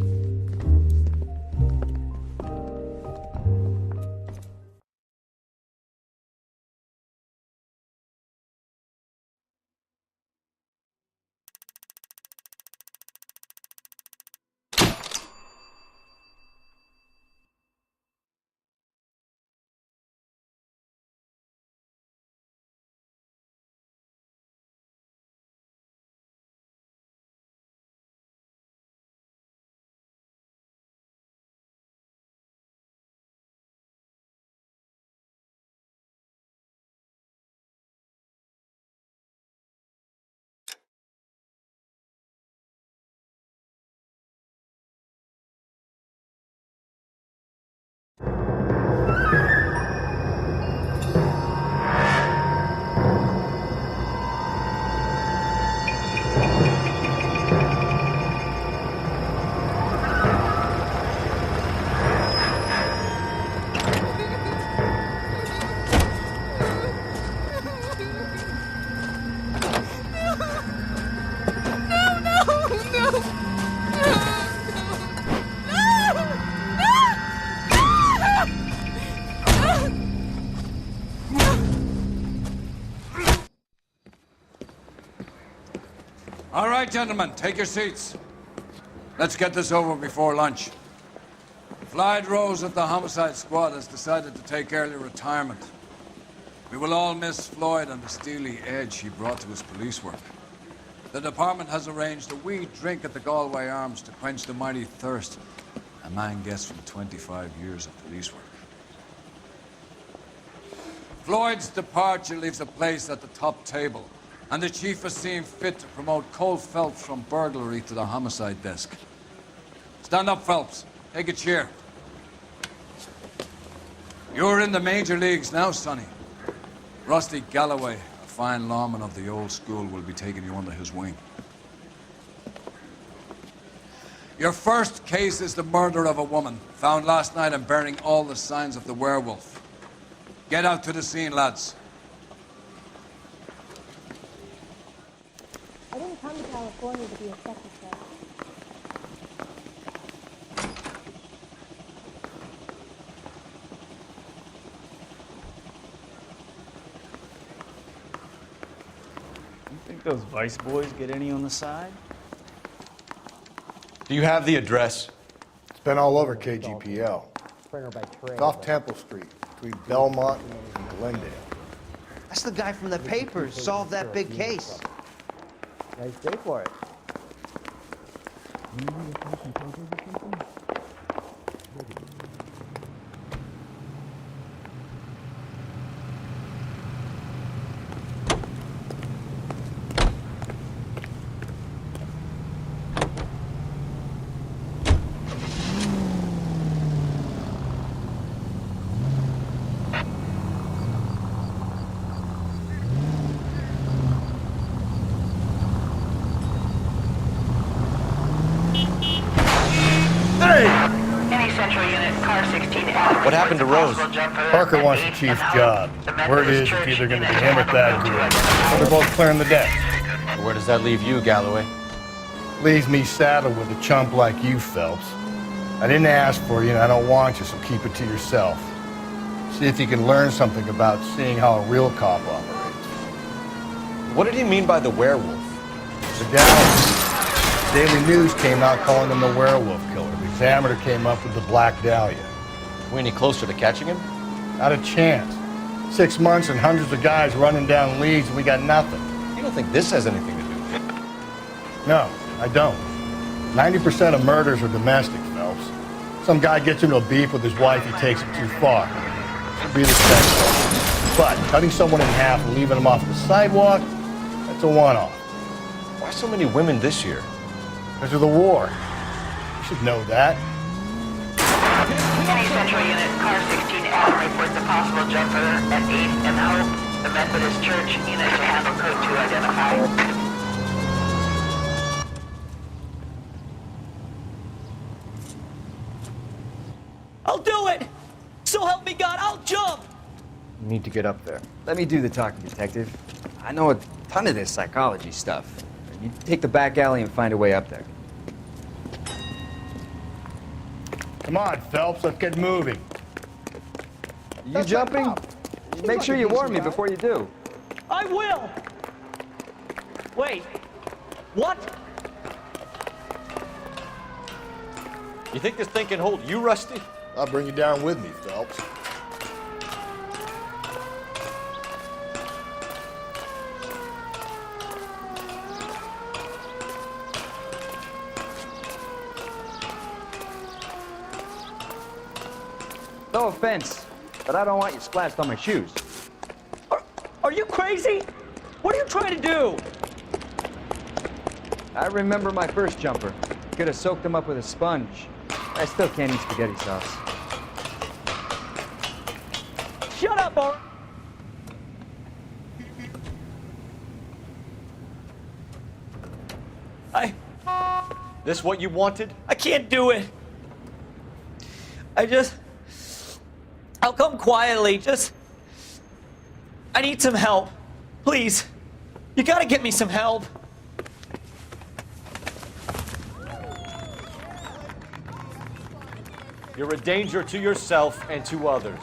All right, gentlemen, take your seats. Let's get this over before lunch. Floyd Rose of the Homicide Squad has decided to take early retirement. We will all miss Floyd and the steely edge he brought to his police work. The department has arranged a wee drink at the Galway Arms to quench the mighty thirst a man gets from 25 years of police work. Floyd's departure leaves a place at the top table, and the chief has seen fit to promote Cole Phelps from burglary to the homicide desk. Stand up, Phelps. Take a chair. You're in the major leagues now, Sonny. Rusty Galloway, a fine lawman of the old school, will be taking you under his wing. Your first case is the murder of a woman, found last night and bearing all the signs of the werewolf. Get out to the scene, lads. I didn't come to California to be a secretary. You think those Vice boys get any on the side? Do you have the address? It's been all over KGPL. It's off Temple Street, between Belmont and Glendale. That's the guy from the papers. Solved that big case. Nice day for it. What happened to Rose? Parker wants the chief's job. Word is it's either going to be him or that girl. So they're both clearing the deck. Where does that leave you, Galloway? Leaves me saddled with a chump like you, Phelps. I didn't ask for you, and I don't want you, so keep it to yourself. See if you can learn something about seeing how a real cop operates. What did he mean by the werewolf? The Galloway. Daily News came out calling him the werewolf killer. The Examiner came up with the Black Dahlia. We any closer to catching him? Not a chance. 6 months and hundreds of guys running down leads, and we got nothing. You don't think this has anything to do with it? No, I don't. 90% of murders are domestic, Phelps. Some guy gets into a beef with his wife, he takes it too far. Should be the same. But cutting someone in half and leaving them off the sidewalk, that's a one-off. Why so many women this year? Because of the war. You should know that. Any Central Unit, car 16 Adam reports a possible jumper at 8th and Hope. The Methodist Church unit to handle code 2 identified. I'll do it! So help me God, I'll jump! You need to get up there. Let me do the talking, Detective. I know a ton of this psychology stuff. You take the back alley and find a way up there. Come on, Phelps, let's get moving. You jumping? Make sure you warn me before you do. I will! Wait, what? You think this thing can hold you, Rusty? I'll bring you down with me, Phelps. No offense, but I don't want you splashed on my shoes. Are you crazy? What are you trying to do? I remember my first jumper. Could have soaked them up with a sponge. I still can't eat spaghetti sauce. Shut up, or... This what you wanted? I can't do it. I'll come quietly, I need some help. Please. You gotta get me some help. You're a danger to yourself and to others.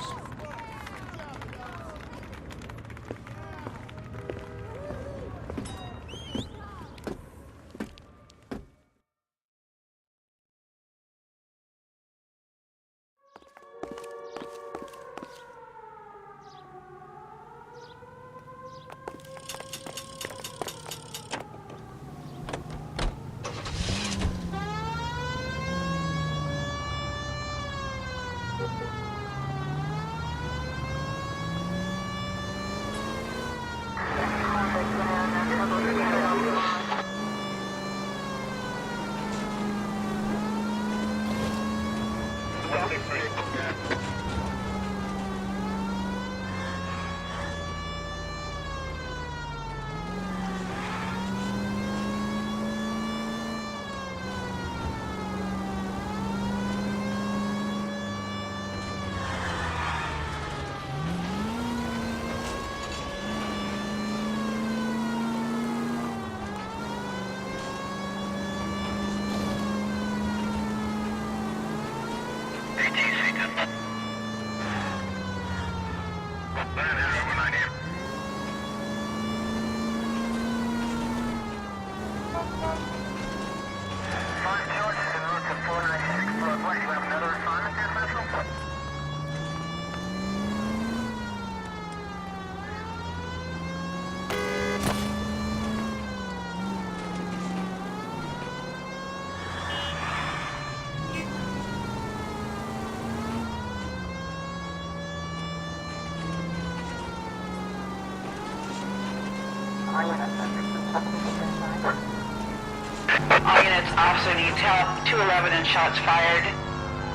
All units, officer needs help. 211 and shots fired.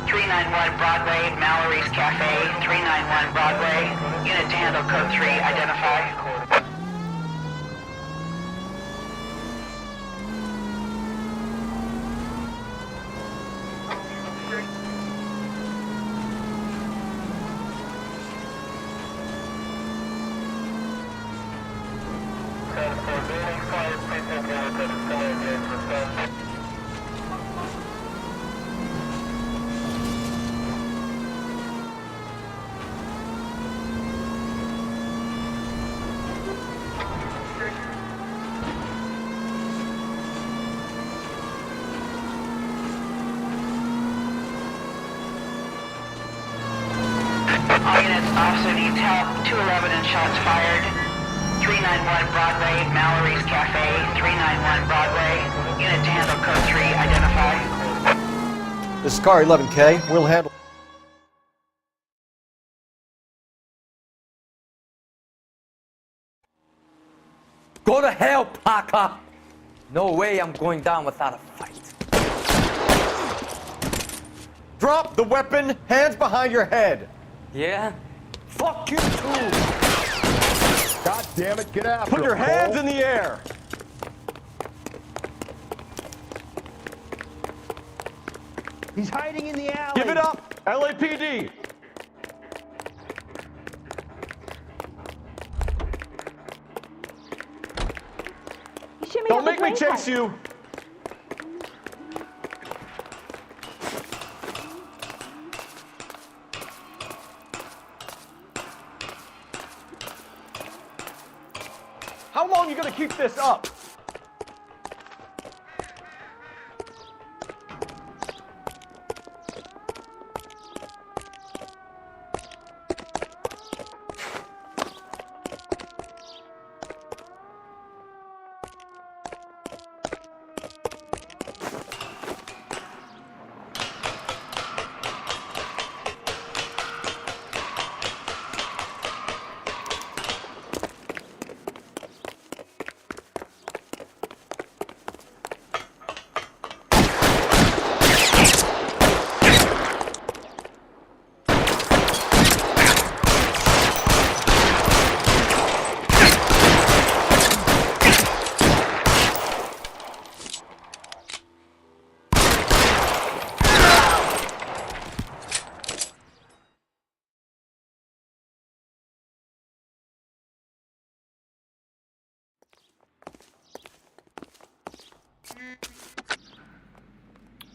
391 Broadway, Mallory's Cafe. 391 Broadway. Unit to handle code 3, identify. All units, officer needs help. 211 and shots fired. 391 Broadway, Mallory's Cafe. 391 Broadway. Unit to handle code 3, identify. This is Car 11K. We'll handle. Go to hell, Parker! No way I'm going down without a fight. Drop the weapon, hands behind your head. Yeah? Fuck you too! God damn it, get after Put your him, hands Cole. in the air. He's hiding in the alley. Give it up, LAPD. Don't make me chase you. How long are you gonna keep this up?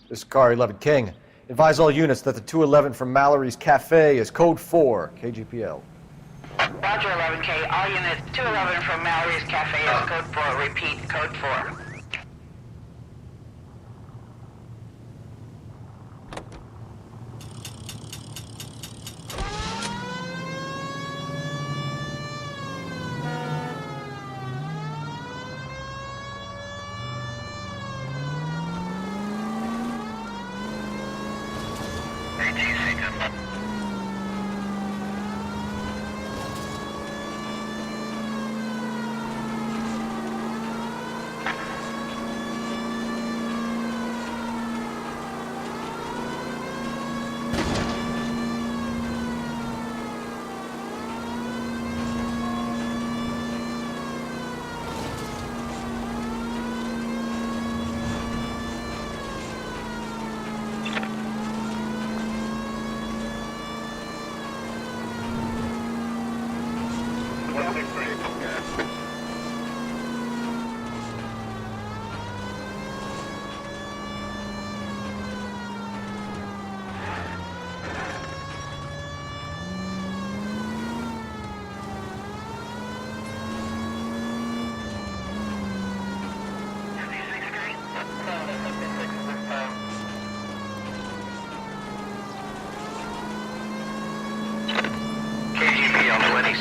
This is Car 11 King. Advise all units that the 211 from Mallory's Cafe is code 4, KGPL. Roger 11K. All units, 211 from Mallory's Cafe is code 4. Repeat, code 4.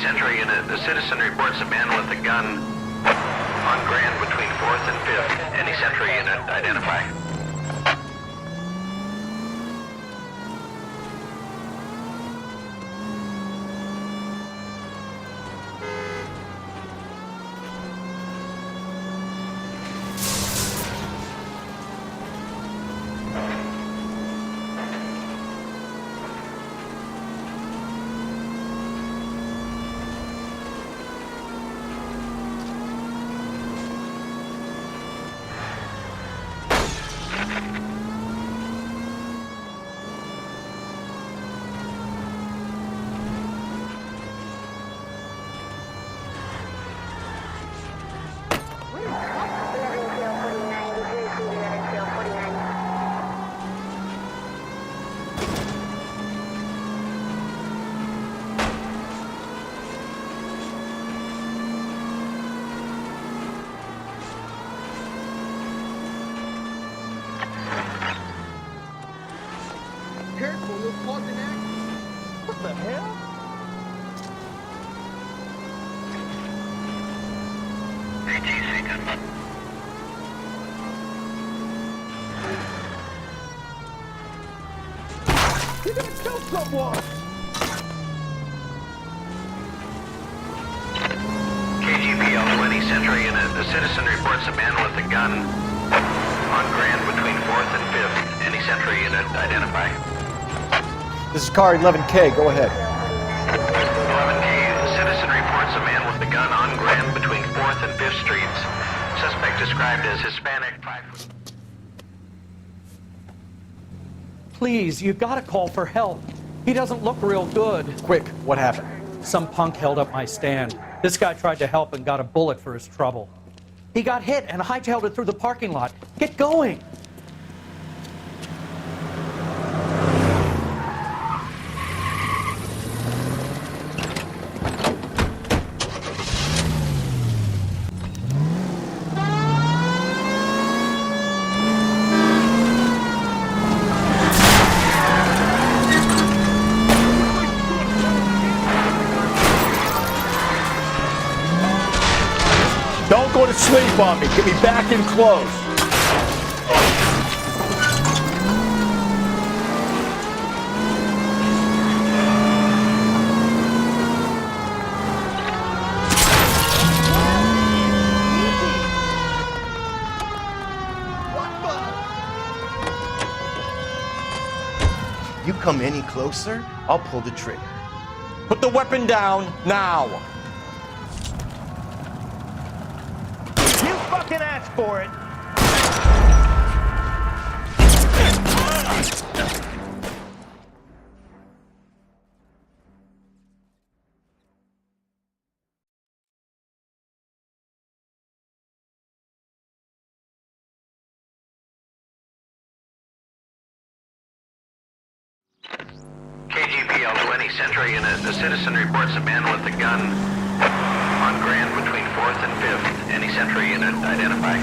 Century unit. The citizen reports a man with a gun on Grand between 4th and 5th. Any Century unit, identify. You're gonna kill someone! KGPL 20 Century Unit. The citizen reports a man with a gun on Grand between 4th and 5th. Any Century Unit identify. This is car 11K, go ahead. 11K, the citizen reports a man with a gun on Grand between 4th and 5th Streets. Suspect described as Hispanic, 5 foot. Please, you gotta call for help. He doesn't look real good. Quick, what happened? Some punk held up my stand. This guy tried to help and got a bullet for his trouble. He got hit and hightailed it through the parking lot. Get going! Don't go to sleep on me. Get me back in close. You come any closer, I'll pull the trigger. Put the weapon down now. You fucking asked for it! KGPL 20 Century Unit. The citizen reports a man with a gun on Grand between 4th and 5th. Any Century Unit identify.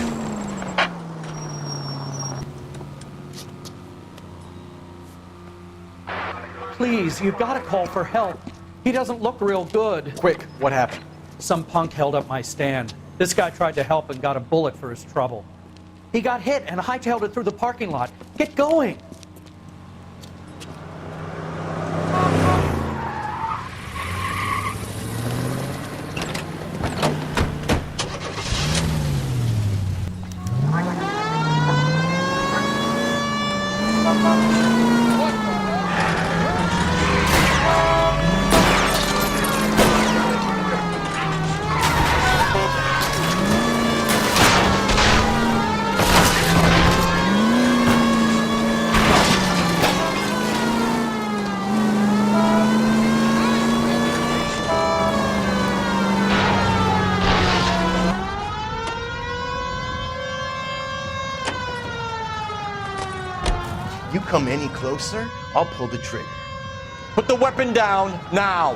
Please, you gotta call for help. He doesn't look real good. Quick, what happened? Some punk held up my stand. This guy tried to help and got a bullet for his trouble. He got hit and hightailed it through the parking lot. Get going! You come any closer, I'll pull the trigger. Put the weapon down now.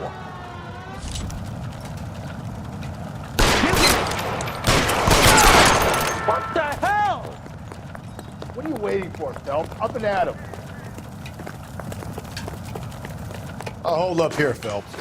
What the hell? What are you waiting for, Phelps? Up and at him. I'll hold up here, Phelps.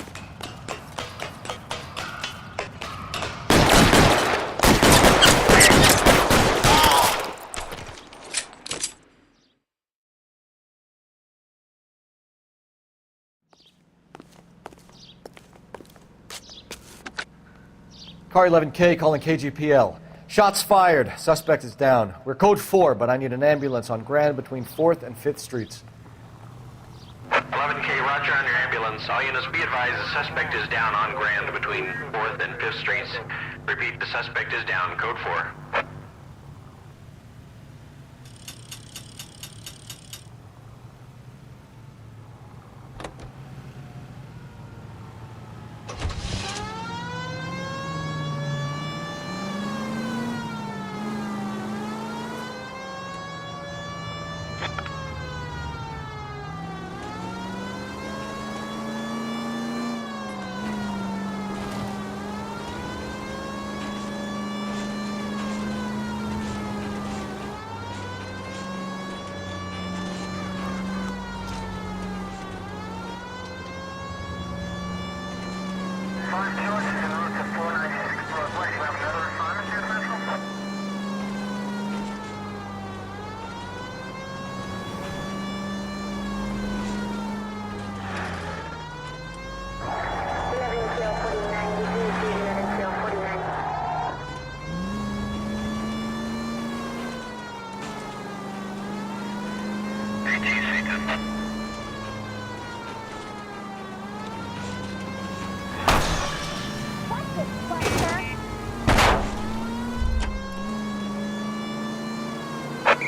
Car 11K calling KGPL. Shots fired. Suspect is down. We're code 4, but I need an ambulance on Grand between 4th and 5th Streets. 11K, roger on your ambulance. All units be advised the suspect is down on Grand between 4th and 5th Streets. Repeat, the suspect is down. Code 4.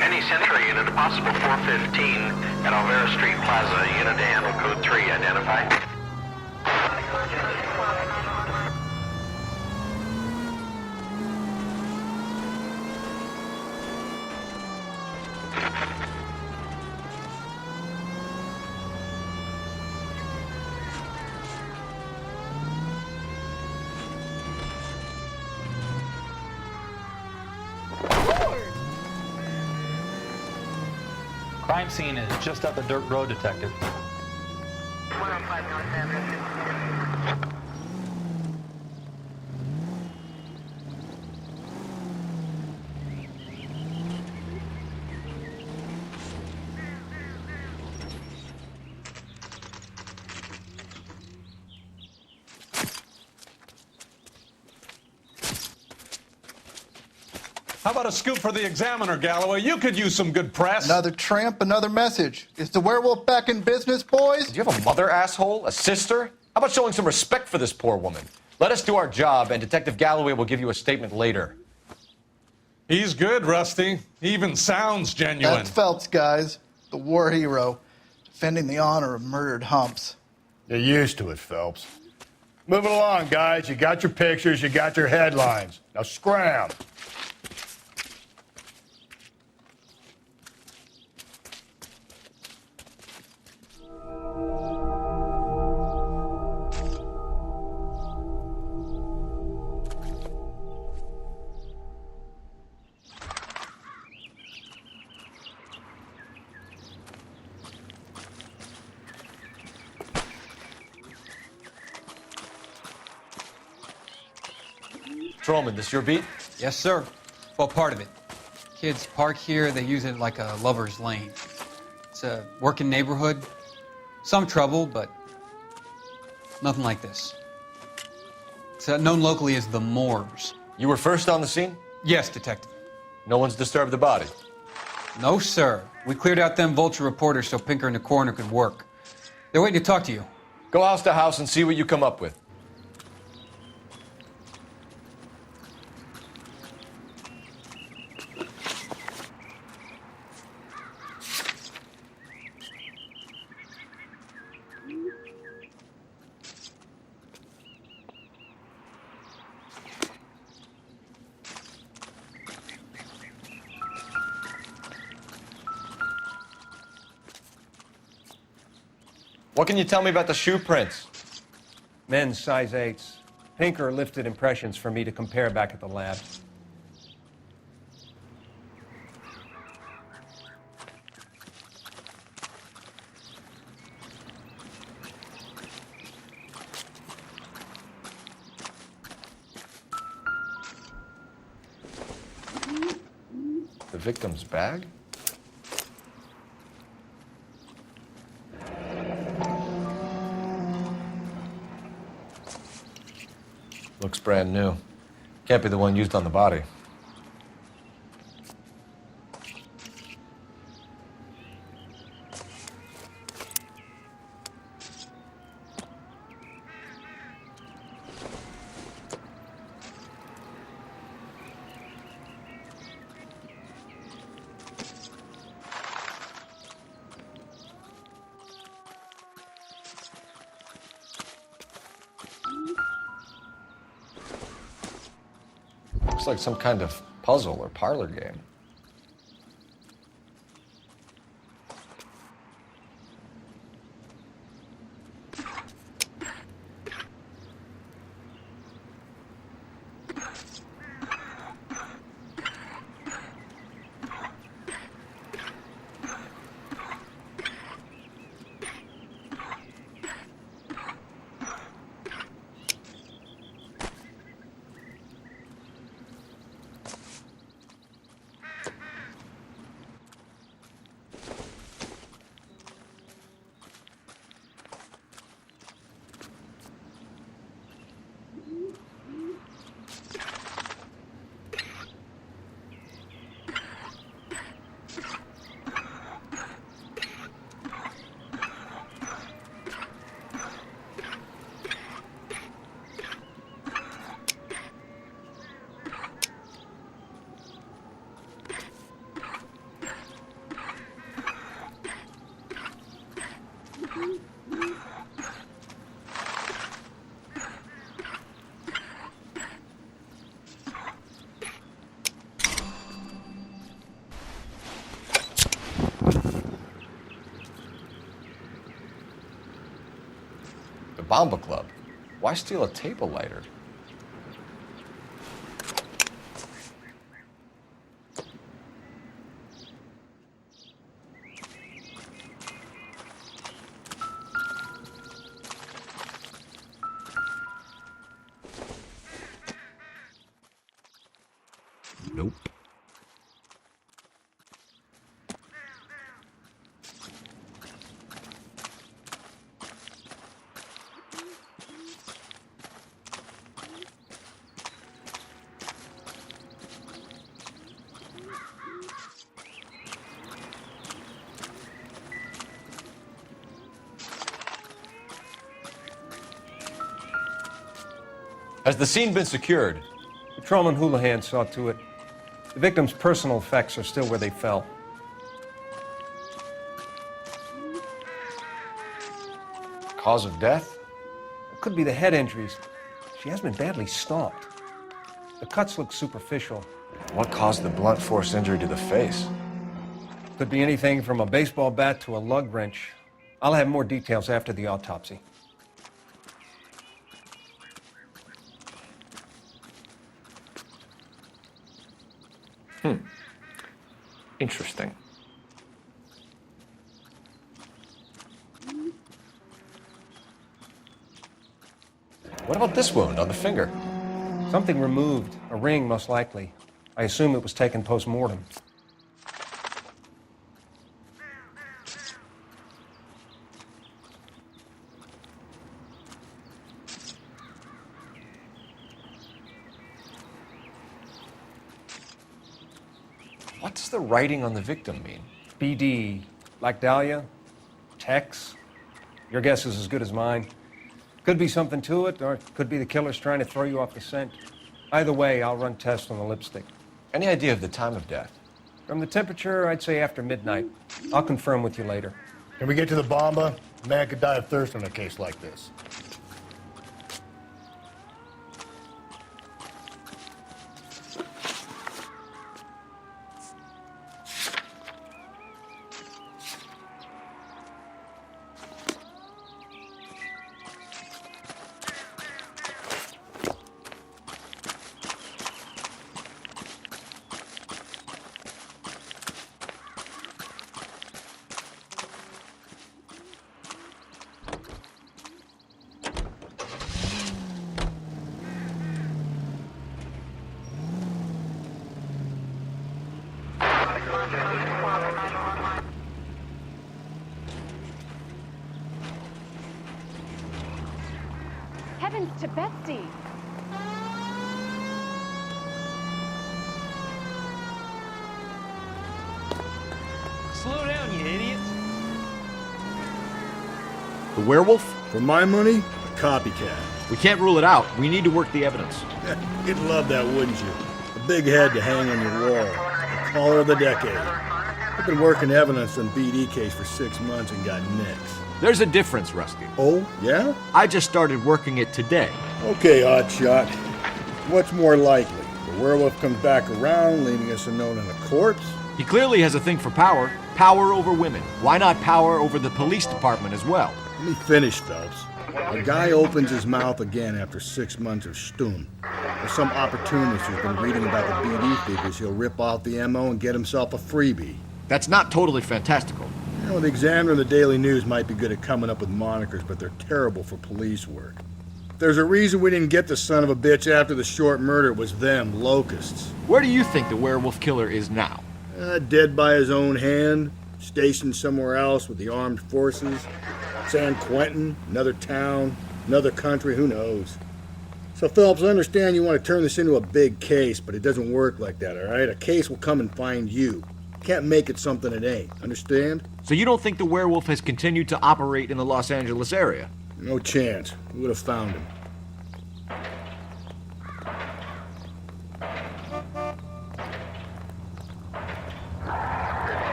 Any Sentry unit, a possible 415 at Alvera Street Plaza, unit to handle code 3, identify. Crime scene is just up the dirt road, Detective. How about a scoop for the Examiner, Galloway? You could use some good press. Another tramp, another message. Is the werewolf back in business, boys? Do you have a mother, asshole? A sister? How about showing some respect for this poor woman? Let us do our job, and Detective Galloway will give you a statement later. He's good, Rusty. He even sounds genuine. That's Phelps, guys. The war hero. Defending the honor of murdered humps. You're used to it, Phelps. Moving along, guys. You got your pictures, you got your headlines. Now scram. Trollman, this your beat? Yes, sir. Well, part of it. Kids park here, they use it like a lover's lane. It's a working neighborhood. Some trouble, but nothing like this. It's known locally as the Moors. You were first on the scene? Yes, Detective. No one's disturbed the body? No, sir. We cleared out them vulture reporters so Pinker and the coroner could work. They're waiting to talk to you. Go house to house and see what you come up with. What can you tell me about the shoe prints? Men's size 8s. Pinker lifted impressions for me to compare back at the lab. The victim's bag? Looks brand new. Can't be the one used on the body. Looks like some kind of puzzle or parlor game. Bomba Club. Why steal a table lighter? Nope. Has the scene been secured? Patrolman Houlihan saw to it. The victim's personal effects are still where they fell. Cause of death? It could be the head injuries. She has been badly stomped. The cuts look superficial. What caused the blunt force injury to the face? Could be anything from a baseball bat to a lug wrench. I'll have more details after the autopsy. Interesting. What about this wound on the finger? Something removed. A ring, most likely. I assume it was taken post-mortem. What does the writing on the victim mean? BD. Like Dahlia? Tex? Your guess is as good as mine. Could be something to it, or it could be the killer's trying to throw you off the scent. Either way, I'll run tests on the lipstick. Any idea of the time of death? From the temperature, I'd say after midnight. I'll confirm with you later. Can we get to the bomba? A man could die of thirst in a case like this. Heavens to Betsy! Slow down, you idiots! The werewolf? For my money, a copycat. We can't rule it out. We need to work the evidence. You'd love that, wouldn't you? A big head to hang on your wall. The caller of the decade. I've been working evidence on BD case for 6 months and got nicks. There's a difference, Rusty. Oh, yeah? I just started working it today. Okay, Oddshot. What's more likely? The werewolf comes back around, leaving us unknown in a corpse? He clearly has a thing for power. Power over women. Why not power over the police department as well? Let me finish, Phelps. A guy opens his mouth again after 6 months of stum. There's some opportunist who's been reading about the BD figures. He'll rip out the MO and get himself a freebie. That's not totally fantastical. You know, the Examiner and the Daily News might be good at coming up with monikers, but they're terrible for police work. If there's a reason we didn't get the son of a bitch after the short murder, it was them, locusts. Where do you think the werewolf killer is now? Dead by his own hand, stationed somewhere else with the armed forces. San Quentin, another town, another country, who knows? So, Phelps, I understand you want to turn this into a big case, but it doesn't work like that, all right? A case will come and find you. Can't make it something it ain't, understand? So you don't think the werewolf has continued to operate in the Los Angeles area? No chance. We would have found him.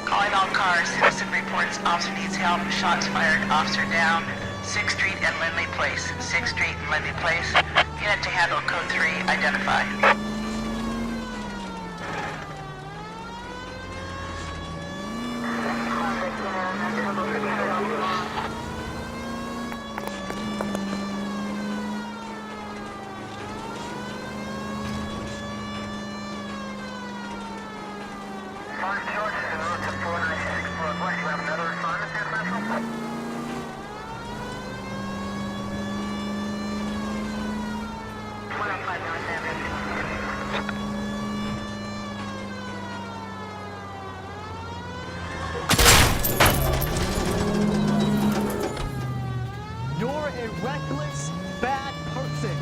Calling all cars. Citizen reports officer needs help. Shots fired. Officer down. 6th Street and Lindley Place. 6th Street and Lindley Place. Unit to handle code 3. Identify. You're a reckless, bad person.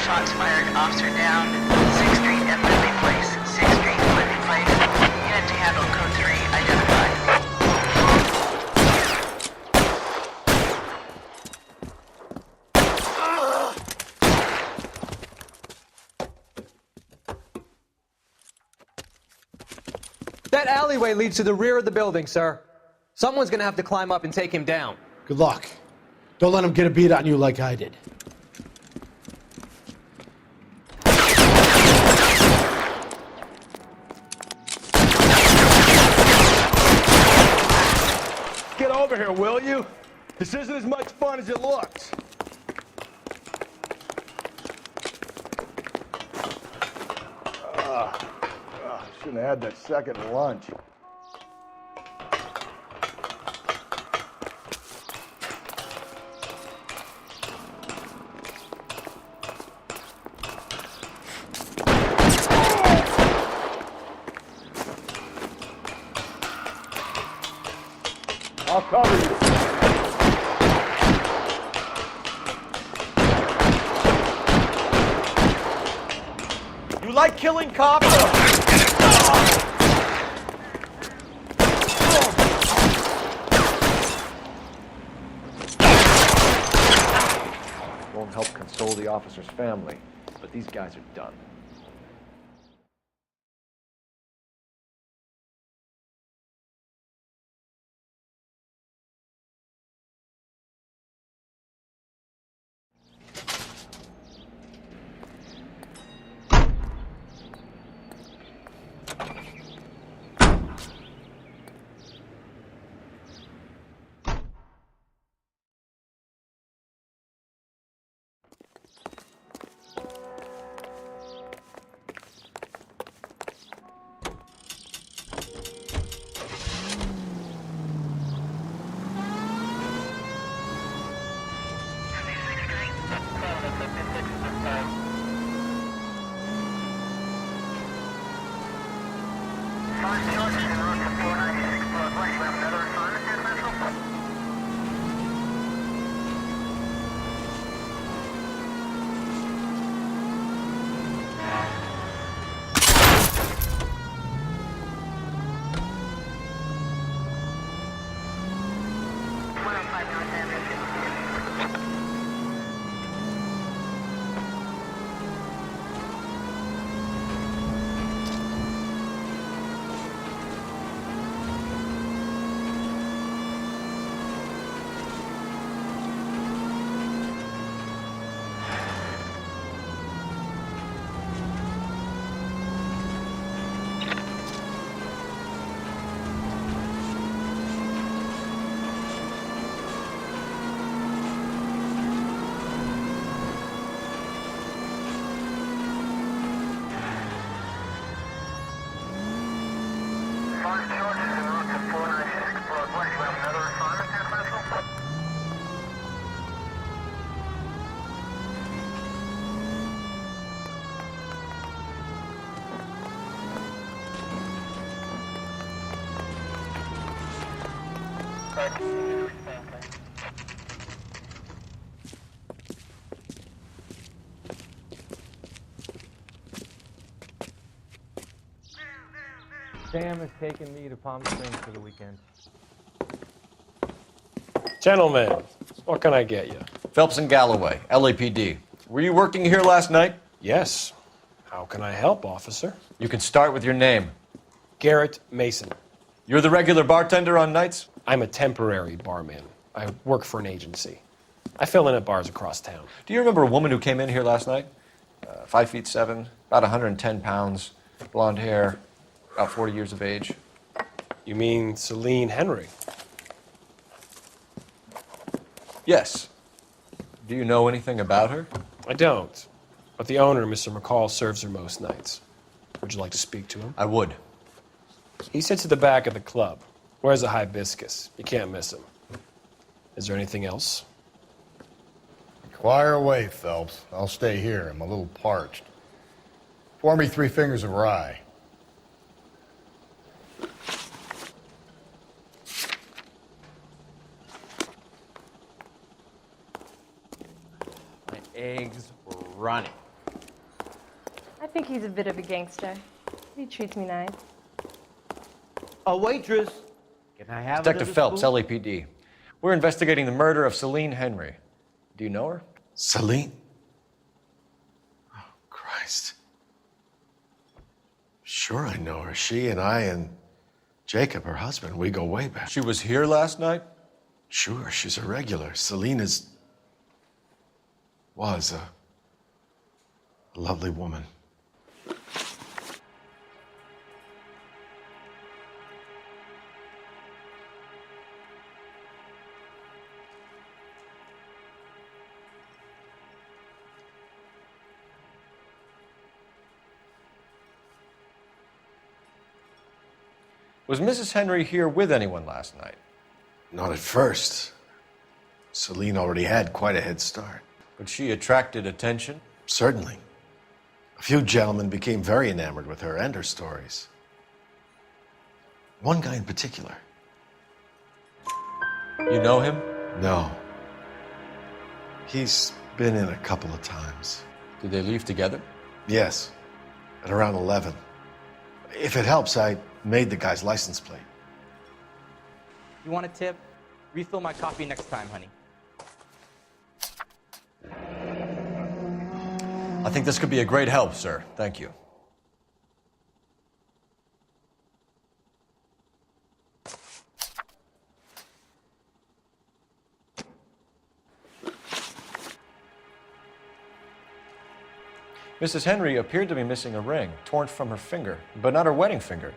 Shots fired, officer down. 6th Street at Whitley Place. 6th Street, Whitley Place. Unit to handle code 3, identified. That alleyway leads to the rear of the building, sir. Someone's gonna have to climb up and take him down. Good luck. Don't let him get a beat on you like I did. Get over here, will you? This isn't as much fun as it looks. Shouldn't have had that second lunch. I'll cover you. You like killing cops? Won't help console the officer's family, but these guys are done. Sam has taken me to Palm Springs for the weekend. Gentlemen, what can I get you? Phelps and Galloway, LAPD. Were you working here last night? Yes. How can I help, officer? You can start with your name. Garrett Mason. You're the regular bartender on nights? I'm a temporary barman. I work for an agency. I fill in at bars across town. Do you remember a woman who came in here last night? 5'7", about 110 pounds, blonde hair, about 40 years of age. You mean Celine Henry? Yes. Do you know anything about her? I don't. But the owner, Mr. McCall, serves her most nights. Would you like to speak to him? I would. He sits at the back of the club. Wears a hibiscus. You can't miss him. Is there anything else? Fire away, Phelps. I'll stay here. I'm a little parched. Pour me 3 fingers of rye. My eggs were running. I think he's a bit of a gangster. He treats me nice. A waitress. Can I have Detective another Phelps, spoon? LAPD. We're investigating the murder of Celine Henry. Do you know her? Celine? Oh, Christ. Sure, I know her. She and I and Jacob, her husband, we go way back. She was here last night? Sure, she's a regular. Celine was a lovely woman. Was Mrs. Henry here with anyone last night? Not at first. Celine already had quite a head start. But she attracted attention? Certainly. A few gentlemen became very enamored with her and her stories. One guy in particular. You know him? No. He's been in a couple of times. Did they leave together? Yes, at around 11. If it helps, I made the guy's license plate. You want a tip? Refill my coffee next time, honey. I think this could be a great help, sir. Thank you. Mrs. Henry appeared to be missing a ring, torn from her finger, but not her wedding finger.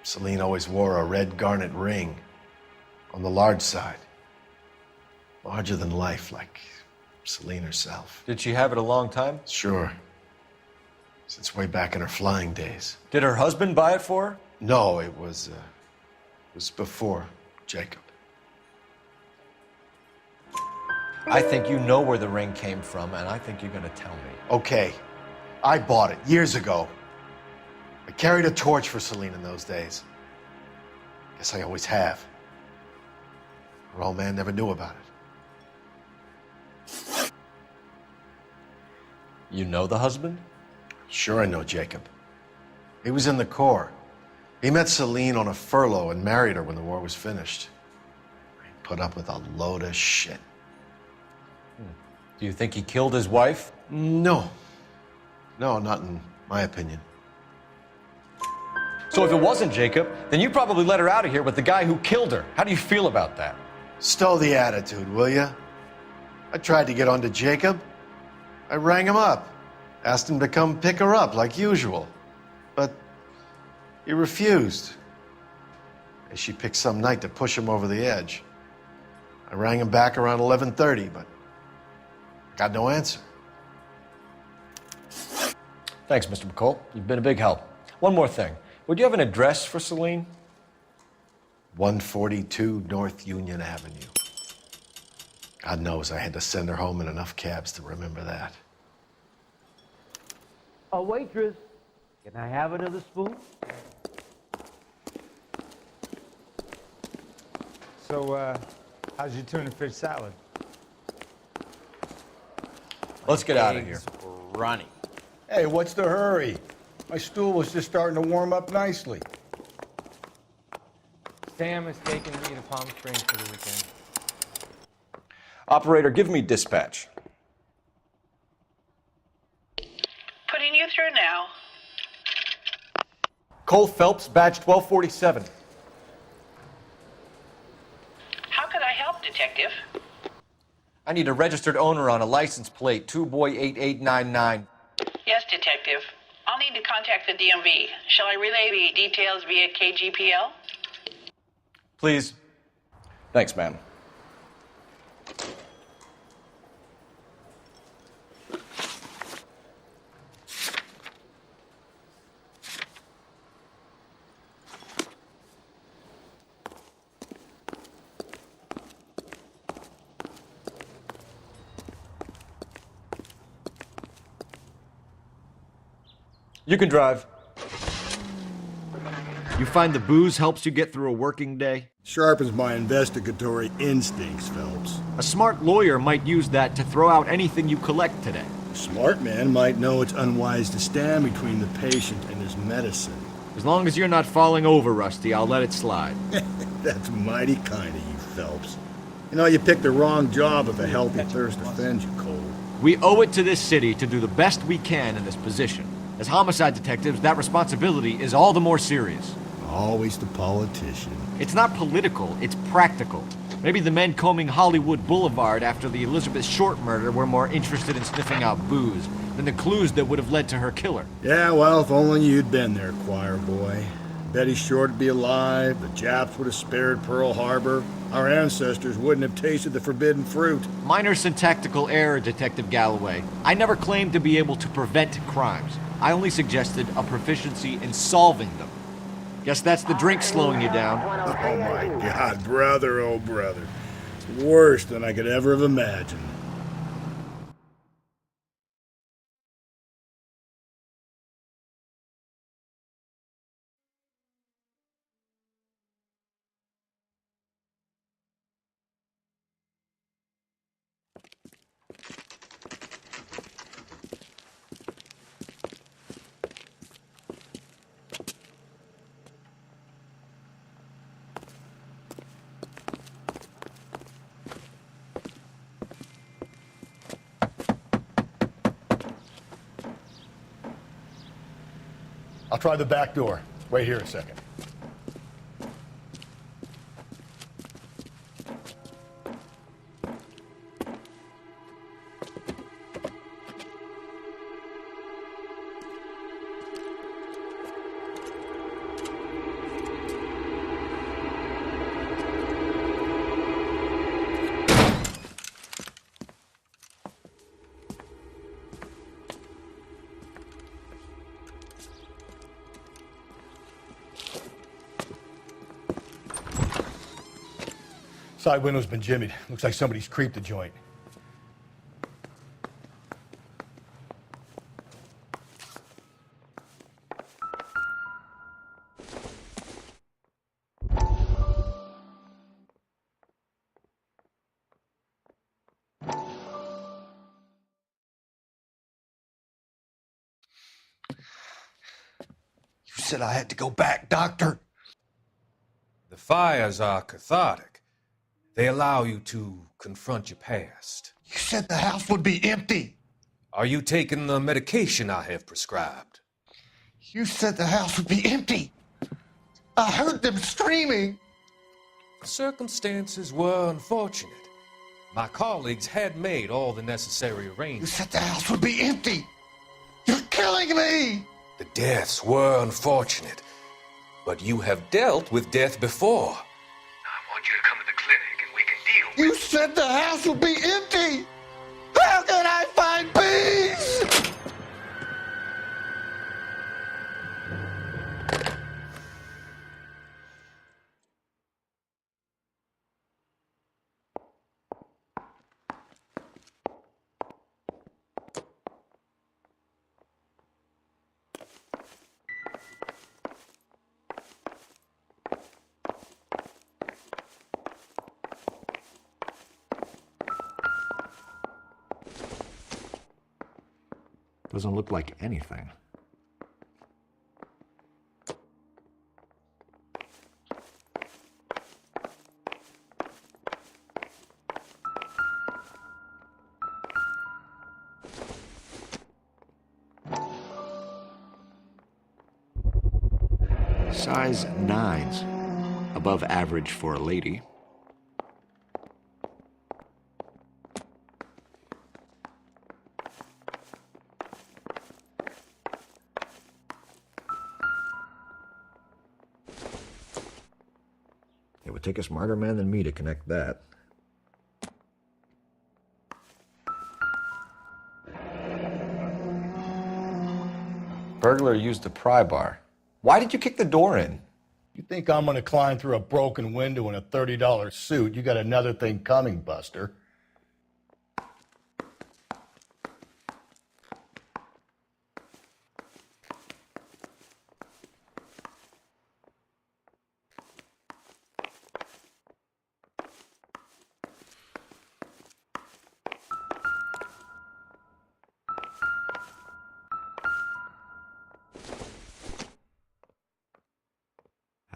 Celine always wore a red garnet ring on the large side. Larger than life, like Celine herself. Did she have it a long time? Sure. Since way back in her flying days. Did her husband buy it for her? No, it was before Jacob. I think you know where the ring came from, and I think you're going to tell me. Okay. I bought it years ago. I carried a torch for Celine in those days. Guess I always have. Her old man never knew about it. You know the husband? Sure I know Jacob. He was in the Corps. He met Celine on a furlough and married her when the war was finished. He put up with a load of shit. Do you think he killed his wife? No. No, not in my opinion. So if it wasn't Jacob, then you probably let her out of here with the guy who killed her. How do you feel about that? Stow the attitude, will ya? I tried to get onto Jacob. I rang him up. Asked him to come pick her up like usual. But he refused. And she picked some night to push him over the edge. I rang him back around 11:30, but got no answer. Thanks, Mr. McCall. You've been a big help. One more thing. Would you have an address for Celine? 142 North Union Avenue. God knows I had to send her home in enough cabs to remember that. A waitress. Can I have another spoon? So, how's your tuna fish salad? Let's get out of here. Eggs running. Hey, what's the hurry? My stool was just starting to warm up nicely. Sam is taking me to Palm Springs for the weekend. Operator, give me dispatch. Putting you through now. Cole Phelps, badge 1247. How could I help, Detective? I need a registered owner on a license plate, 2boy8899. Yes, Detective. I'll need to contact the DMV. Shall I relay the details via KGPL? Please. Thanks, ma'am. You can drive. You find the booze helps you get through a working day? Sharpens my investigatory instincts, Phelps. A smart lawyer might use that to throw out anything you collect today. A smart man might know it's unwise to stand between the patient and his medicine. As long as you're not falling over, Rusty, I'll let it slide. That's mighty kind of you, Phelps. You know, you picked the wrong job if a healthy thirst offends you, Cole. We owe it to this city to do the best we can in this position. As homicide detectives, that responsibility is all the more serious. Always the politician. It's not political, it's practical. Maybe the men combing Hollywood Boulevard after the Elizabeth Short murder were more interested in sniffing out booze than the clues that would have led to her killer. Yeah, well, if only you'd been there, choir boy. Betty Short would be alive, the Japs would have spared Pearl Harbor, our ancestors wouldn't have tasted the forbidden fruit. Minor syntactical error, Detective Galloway. I never claimed to be able to prevent crimes. I only suggested a proficiency in solving them. Guess that's the drink slowing you down. Oh my God, brother, oh brother. It's worse than I could ever have imagined. I'll try the back door. Wait here a second. Side window's been jimmied. Looks like somebody's creeped the joint. You said I had to go back, Doctor. The fires are cathartic. They allow you to confront your past. You said the house would be empty. Are you taking the medication I have prescribed? You said the house would be empty. I heard them screaming. Circumstances were unfortunate. My colleagues had made all the necessary arrangements. You said the house would be empty. You're killing me. The deaths were unfortunate, but you have dealt with death before. I want you to come to the clinic and we can deal with it. You said the house would be empty. How can I find peace? Doesn't look like anything. Size 9s. Above average for a lady. It would take a smarter man than me to connect that. Burglar used a pry bar. Why did you kick the door in? You think I'm gonna climb through a broken window in a $30 suit? You got another thing coming, Buster.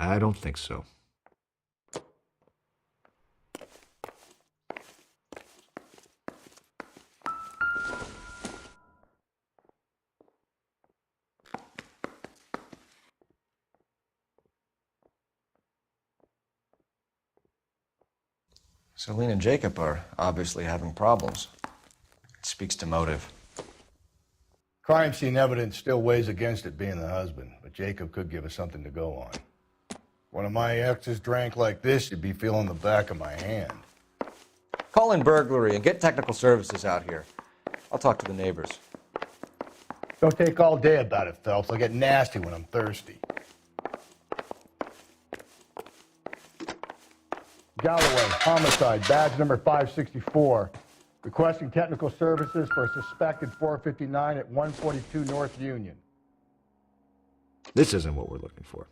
I don't think so. Celine and Jacob are obviously having problems. It speaks to motive. Crime scene evidence still weighs against it being the husband, but Jacob could give us something to go on. One of my exes drank like this, you'd be feeling the back of my hand. Call in burglary and get technical services out here. I'll talk to the neighbors. Don't take all day about it, Phelps. I'll get nasty when I'm thirsty. Galloway, homicide, badge number 564. Requesting technical services for a suspected 459 at 142 North Union. This isn't what we're looking for.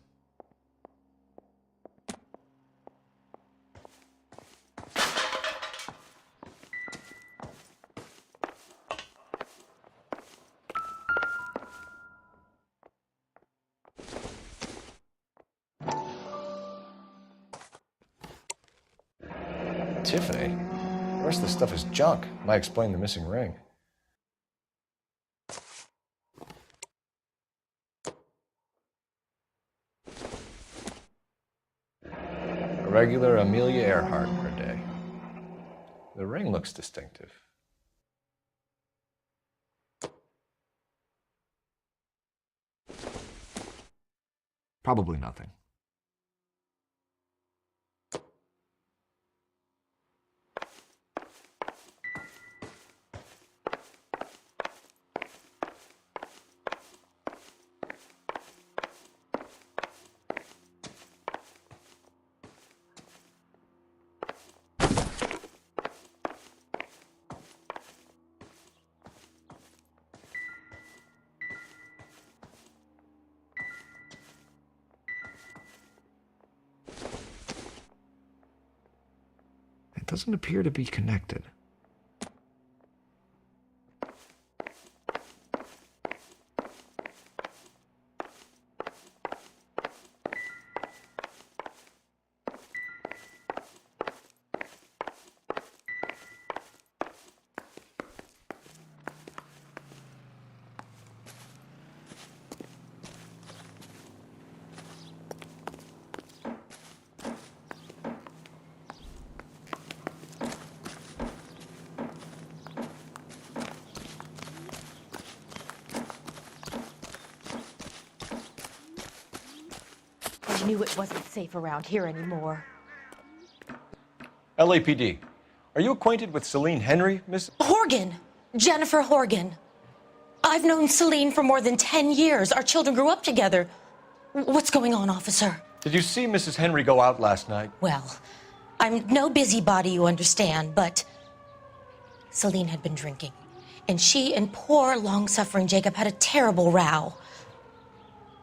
Tiffany? The rest of the stuff is junk. Might explain the missing ring. A regular Amelia Earhart per day. The ring looks distinctive. Probably nothing. It doesn't appear to be connected. I knew it wasn't safe around here anymore. LAPD. Are you acquainted with Celine Henry, Miss? Horgan! Jennifer Horgan. I've known Celine for more than 10 years. Our children grew up together. What's going on, officer? Did you see Mrs. Henry go out last night? Well, I'm no busybody, you understand, but Celine had been drinking. And she and poor, long-suffering Jacob had a terrible row.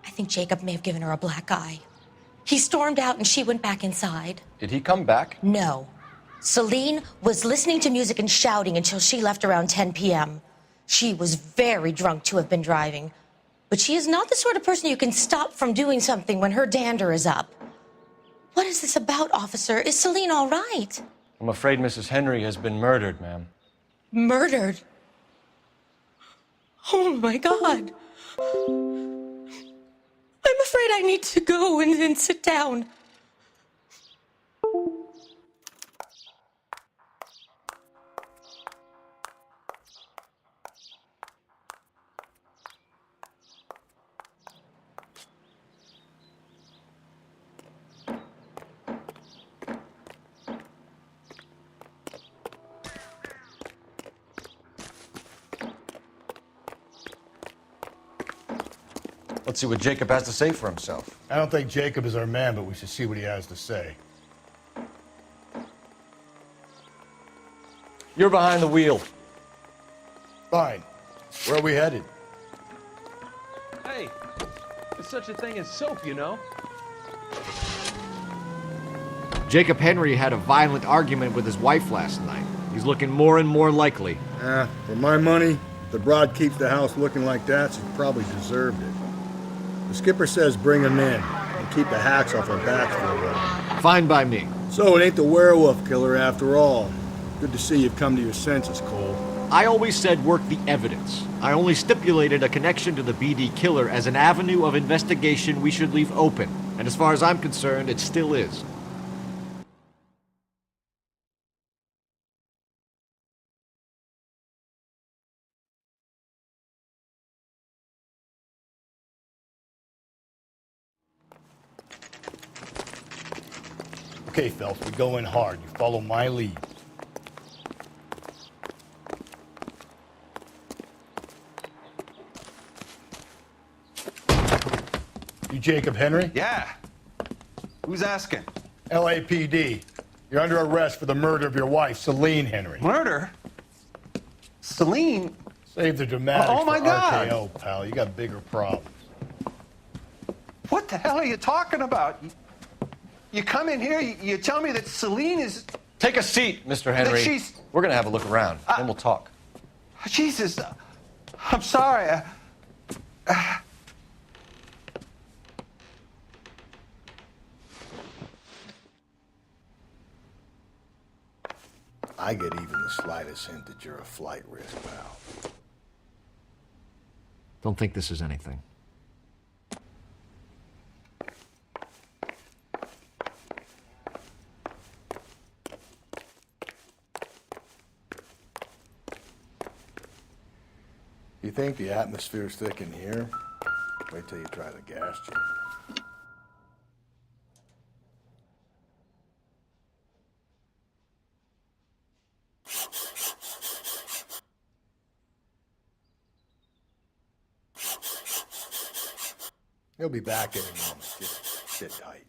I think Jacob may have given her a black eye. He stormed out and she went back inside. Did he come back? No. Celine was listening to music and shouting until she left around 10 p.m. She was very drunk to have been driving. But she is not the sort of person you can stop from doing something when her dander is up. What is this about, officer? Is Celine all right? I'm afraid Mrs. Henry has been murdered, ma'am. Murdered? Oh, my God. I'm afraid I need to go and sit down. Let's see what Jacob has to say for himself. I don't think Jacob is our man, but we should see what he has to say. You're behind the wheel. Fine. Where are we headed? Hey, there's such a thing as soap, you know? Jacob Henry had a violent argument with his wife last night. He's looking more and more likely. For my money, if the broad keeps the house looking like that, she probably deserved it. The skipper says bring him in and keep the hacks off our backs for a while. Fine by me. So it ain't the werewolf killer after all. Good to see you've come to your senses, Cole. I always said work the evidence. I only stipulated a connection to the BD killer as an avenue of investigation we should leave open. And as far as I'm concerned, it still is. Okay, Phelps, we go in hard. You follow my lead. You Jacob Henry? Yeah. Who's asking? LAPD. You're under arrest for the murder of your wife, Celine Henry. Murder? Celine? Save the dramatics Oh, my for God. RKO, pal. You got bigger problems. What the hell are you talking about? You come in here, you tell me that Celine is... Take a seat, Mr. Henry. That she's... We're gonna have a look around, then we'll talk. Jesus, I'm sorry. I get even the slightest hint that you're a flight risk, pal. Don't think this is anything. You think the atmosphere's thick in here? Wait till you try the gas chamber. He'll be back any moment. Just sit tight.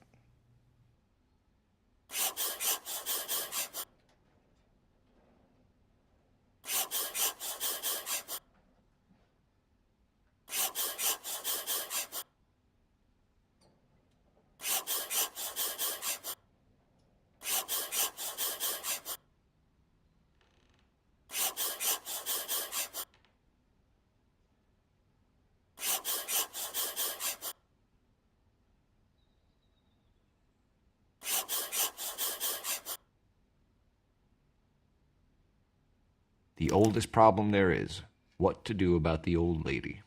The oldest problem there is, what to do about the old lady.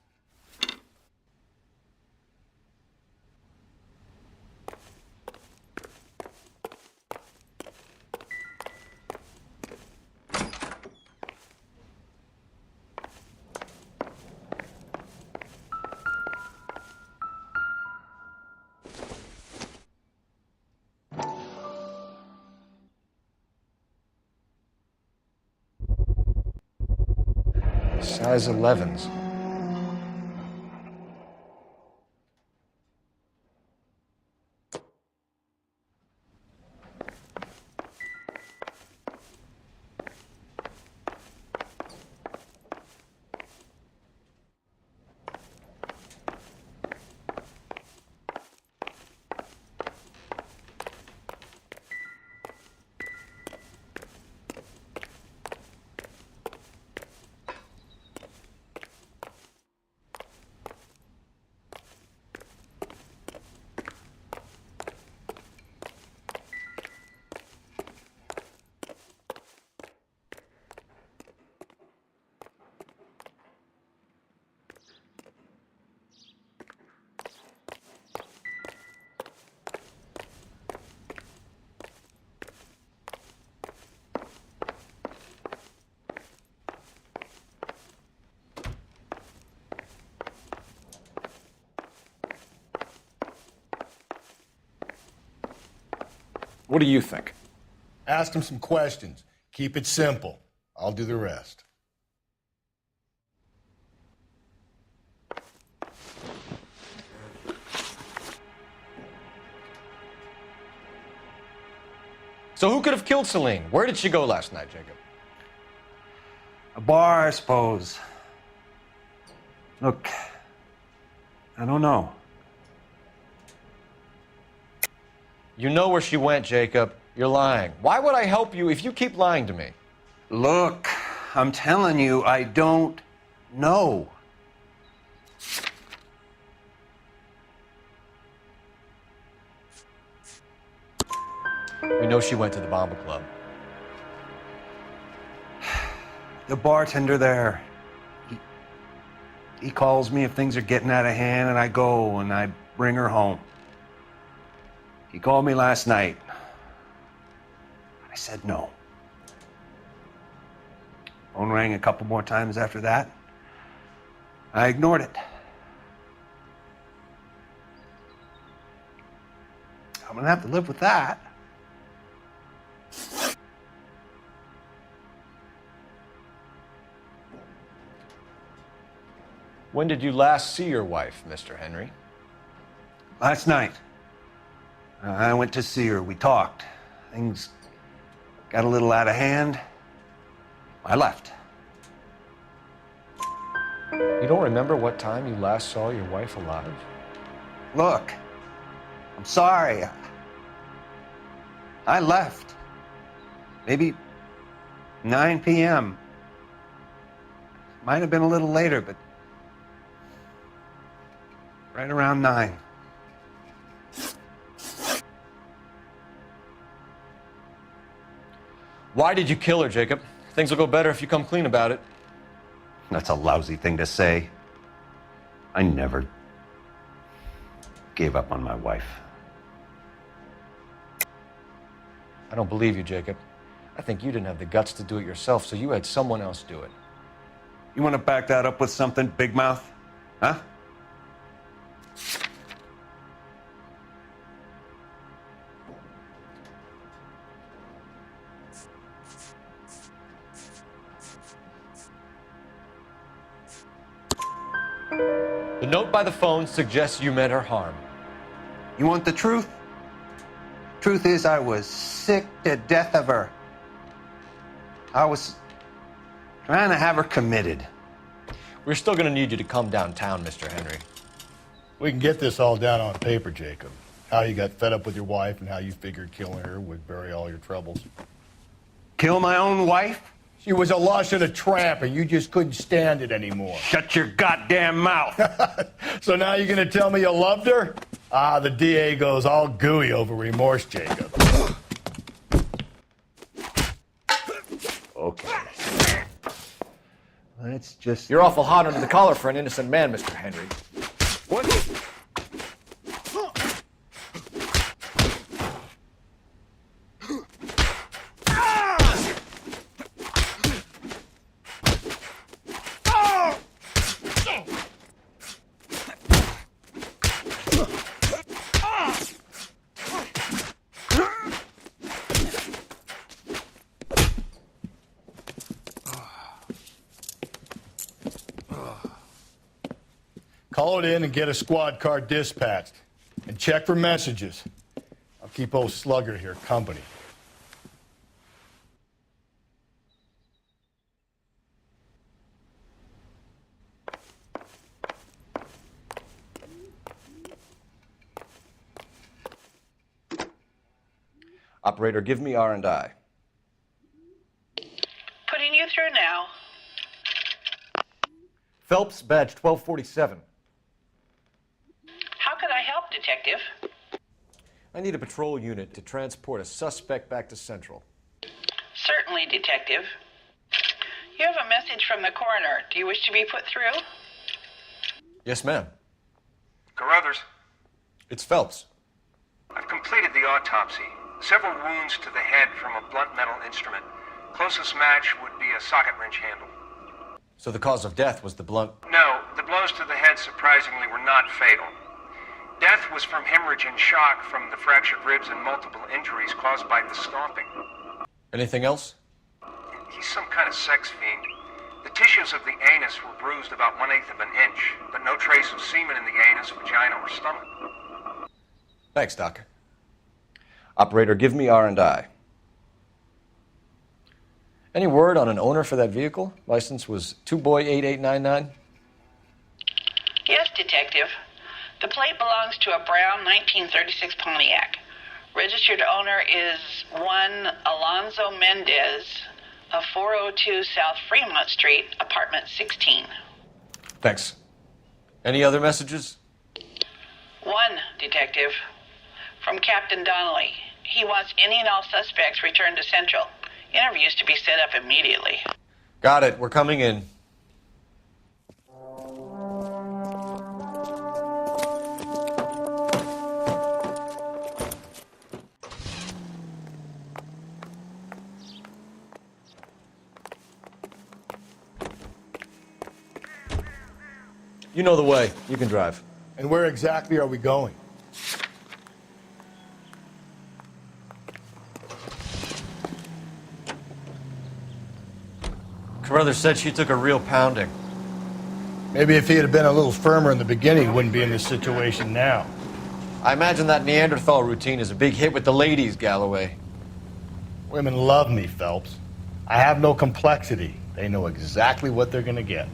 Size 11s. What do you think? Ask him some questions. Keep it simple. I'll do the rest. So who could have killed Celine? Where did she go last night, Jacob? A bar, I suppose. Look, I don't know. You know where she went, Jacob. You're lying. Why would I help you if you keep lying to me? Look, I'm telling you, I don't know. We know she went to the Bomba Club. The bartender there, he calls me if things are getting out of hand, and I go and I bring her home. He called me last night. I said no. Phone rang a couple more times after that. I ignored it. I'm gonna have to live with that. When did you last see your wife, Mr. Henry? Last night. I went to see her. We talked. Things got a little out of hand. I left. You don't remember what time you last saw your wife alive? Look, I'm sorry. I left. Maybe 9 p.m. Might have been a little later, but right around 9. Why did you kill her, Jacob? Things will go better if you come clean about it. That's a lousy thing to say. I never gave up on my wife. I don't believe you, Jacob. I think you didn't have the guts to do it yourself, so you had someone else do it. You want to back that up with something, big mouth? Huh? The note by the phone suggests you meant her harm. You want the truth? Truth is, I was sick to death of her. I was trying to have her committed. We're still going to need you to come downtown, Mr. Henry. We can get this all down on paper, Jacob. How you got fed up with your wife and how you figured killing her would bury all your troubles. Kill my own wife? She was a lush and a tramp, and you just couldn't stand it anymore. Shut your goddamn mouth. So now you're going to tell me you loved her? Ah, the DA goes all gooey over remorse, Jacob. Okay. Let's just... You're awful hot under the collar for an innocent man, Mr. Henry. What? Call it in and get a squad car dispatched. And check for messages. I'll keep old Slugger here company. Operator, give me R&I. Putting you through now. Phelps, badge 1247. How could I help, Detective? I need a patrol unit to transport a suspect back to Central. Certainly, Detective. You have a message from the coroner. Do you wish to be put through? Yes, ma'am. Carruthers, It's Phelps. I've completed the autopsy. Several wounds to the head from a blunt metal instrument. Closest match would be a socket wrench handle. So the cause of death was the blunt... No, the blows to the head surprisingly were not fatal. Death was from hemorrhage and shock from the fractured ribs and multiple injuries caused by the stomping. Anything else? He's some kind of sex fiend. The tissues of the anus were bruised about 1/8 of an inch, but no trace of semen in the anus, vagina, or stomach. Thanks, Doc. Operator, give me R&I. Any word on an owner for that vehicle? License was 2boy8899. Yes, Detective. The plate belongs to a brown 1936 Pontiac. Registered owner is one Alonzo Mendez of 402 South Fremont Street, apartment 16. Thanks. Any other messages? One, Detective. From Captain Donnelly. He wants any and all suspects returned to Central. Interviews to be set up immediately. Got it. We're coming in. You know the way. You can drive. And where exactly are we going? Carruthers said she took a real pounding. Maybe if he had been a little firmer in the beginning, he wouldn't be in this situation now. I imagine that Neanderthal routine is a big hit with the ladies, Galloway. Women love me, Phelps. I have no complexity. They know exactly what they're gonna get.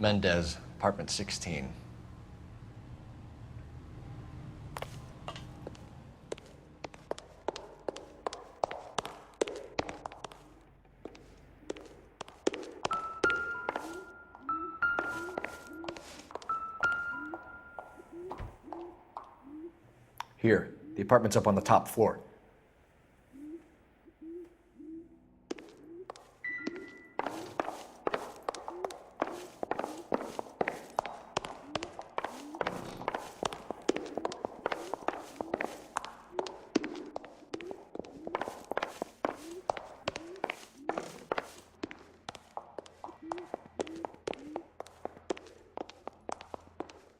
Mendez, apartment 16. Here, the apartment's up on the top floor.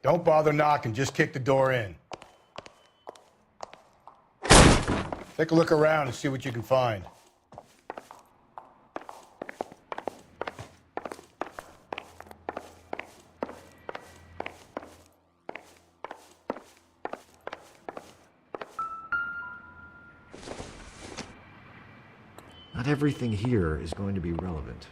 Don't bother knocking, just kick the door in. Take a look around and see what you can find. Not everything here is going to be relevant.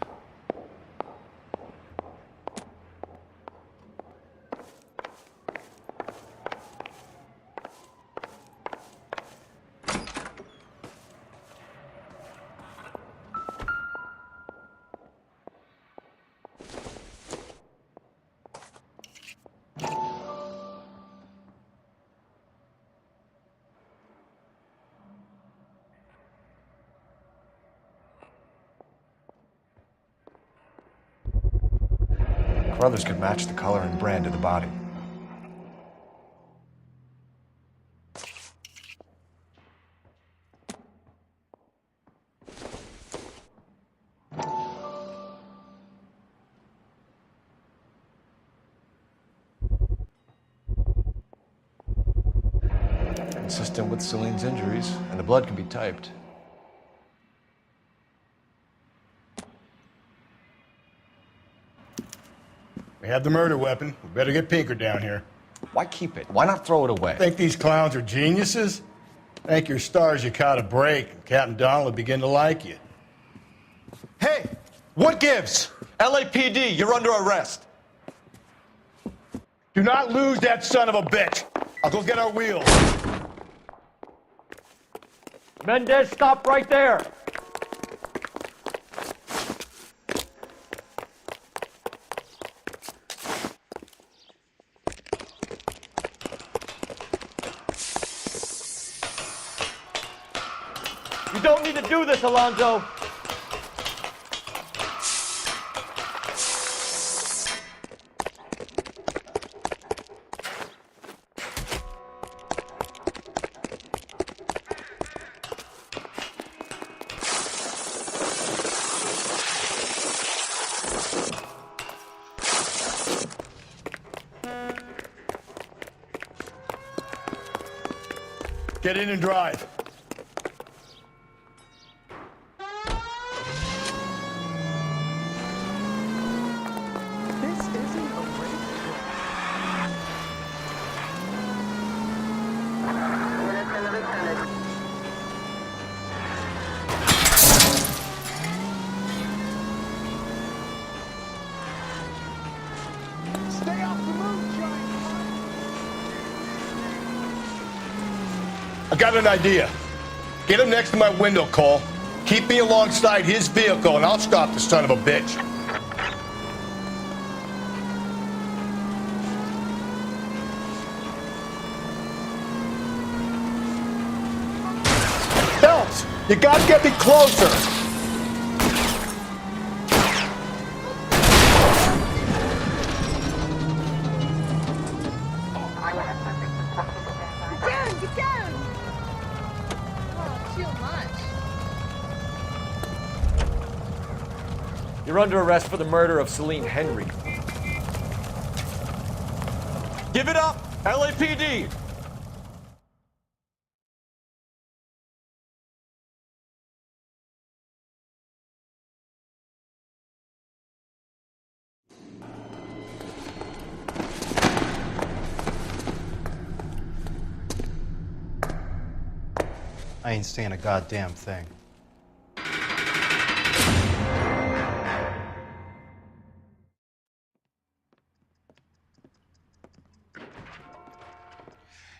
Carruthers could match the color and brand of the body. Consistent with Celine's injuries, and the blood can be typed. We have the murder weapon. We better get Pinker down here. Why keep it? Why not throw it away? Think these clowns are geniuses? Thank your stars you caught a break, and Captain Donald will begin to like you. Hey! What gives? LAPD, you're under arrest. Do not lose that son of a bitch. I'll go get our wheels. Mendez, stop right there! You don't need to do this, Alonzo! Get in and drive. This isn't a racetrack. Stay off the move, giant. I got an idea. Get him next to my window, Cole. Keep me alongside his vehicle, and I'll stop the son of a bitch. Phelps, you gotta get me closer. Get down! Oh, too much. You're under arrest for the murder of Celine Henry. Give it up, LAPD! I ain't saying a goddamn thing.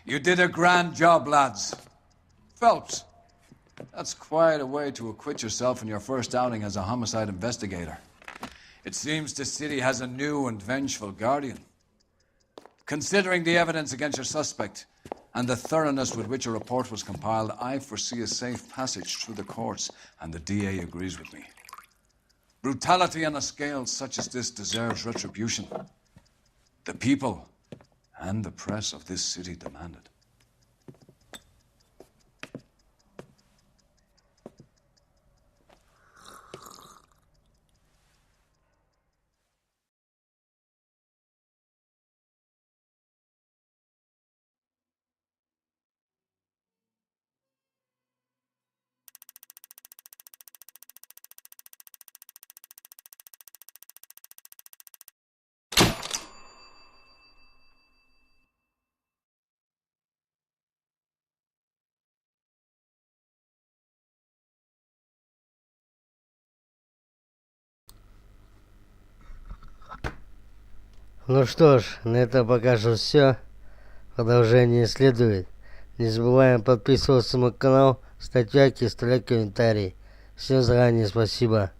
You did a grand job, lads. Phelps, that's quite a way to acquit yourself in your first outing as a homicide investigator. It seems the city has a new and vengeful guardian. Considering the evidence against your suspect and the thoroughness with which a report was compiled, I foresee a safe passage through the courts, and the DA agrees with me. Brutality on a scale such as this deserves retribution. The people and the press of this city demand it. Ну что ж, на этом пока что все. Продолжение следует. Не забываем подписываться на мой канал, ставить лайки, оставлять комментарии. Всем заранее спасибо.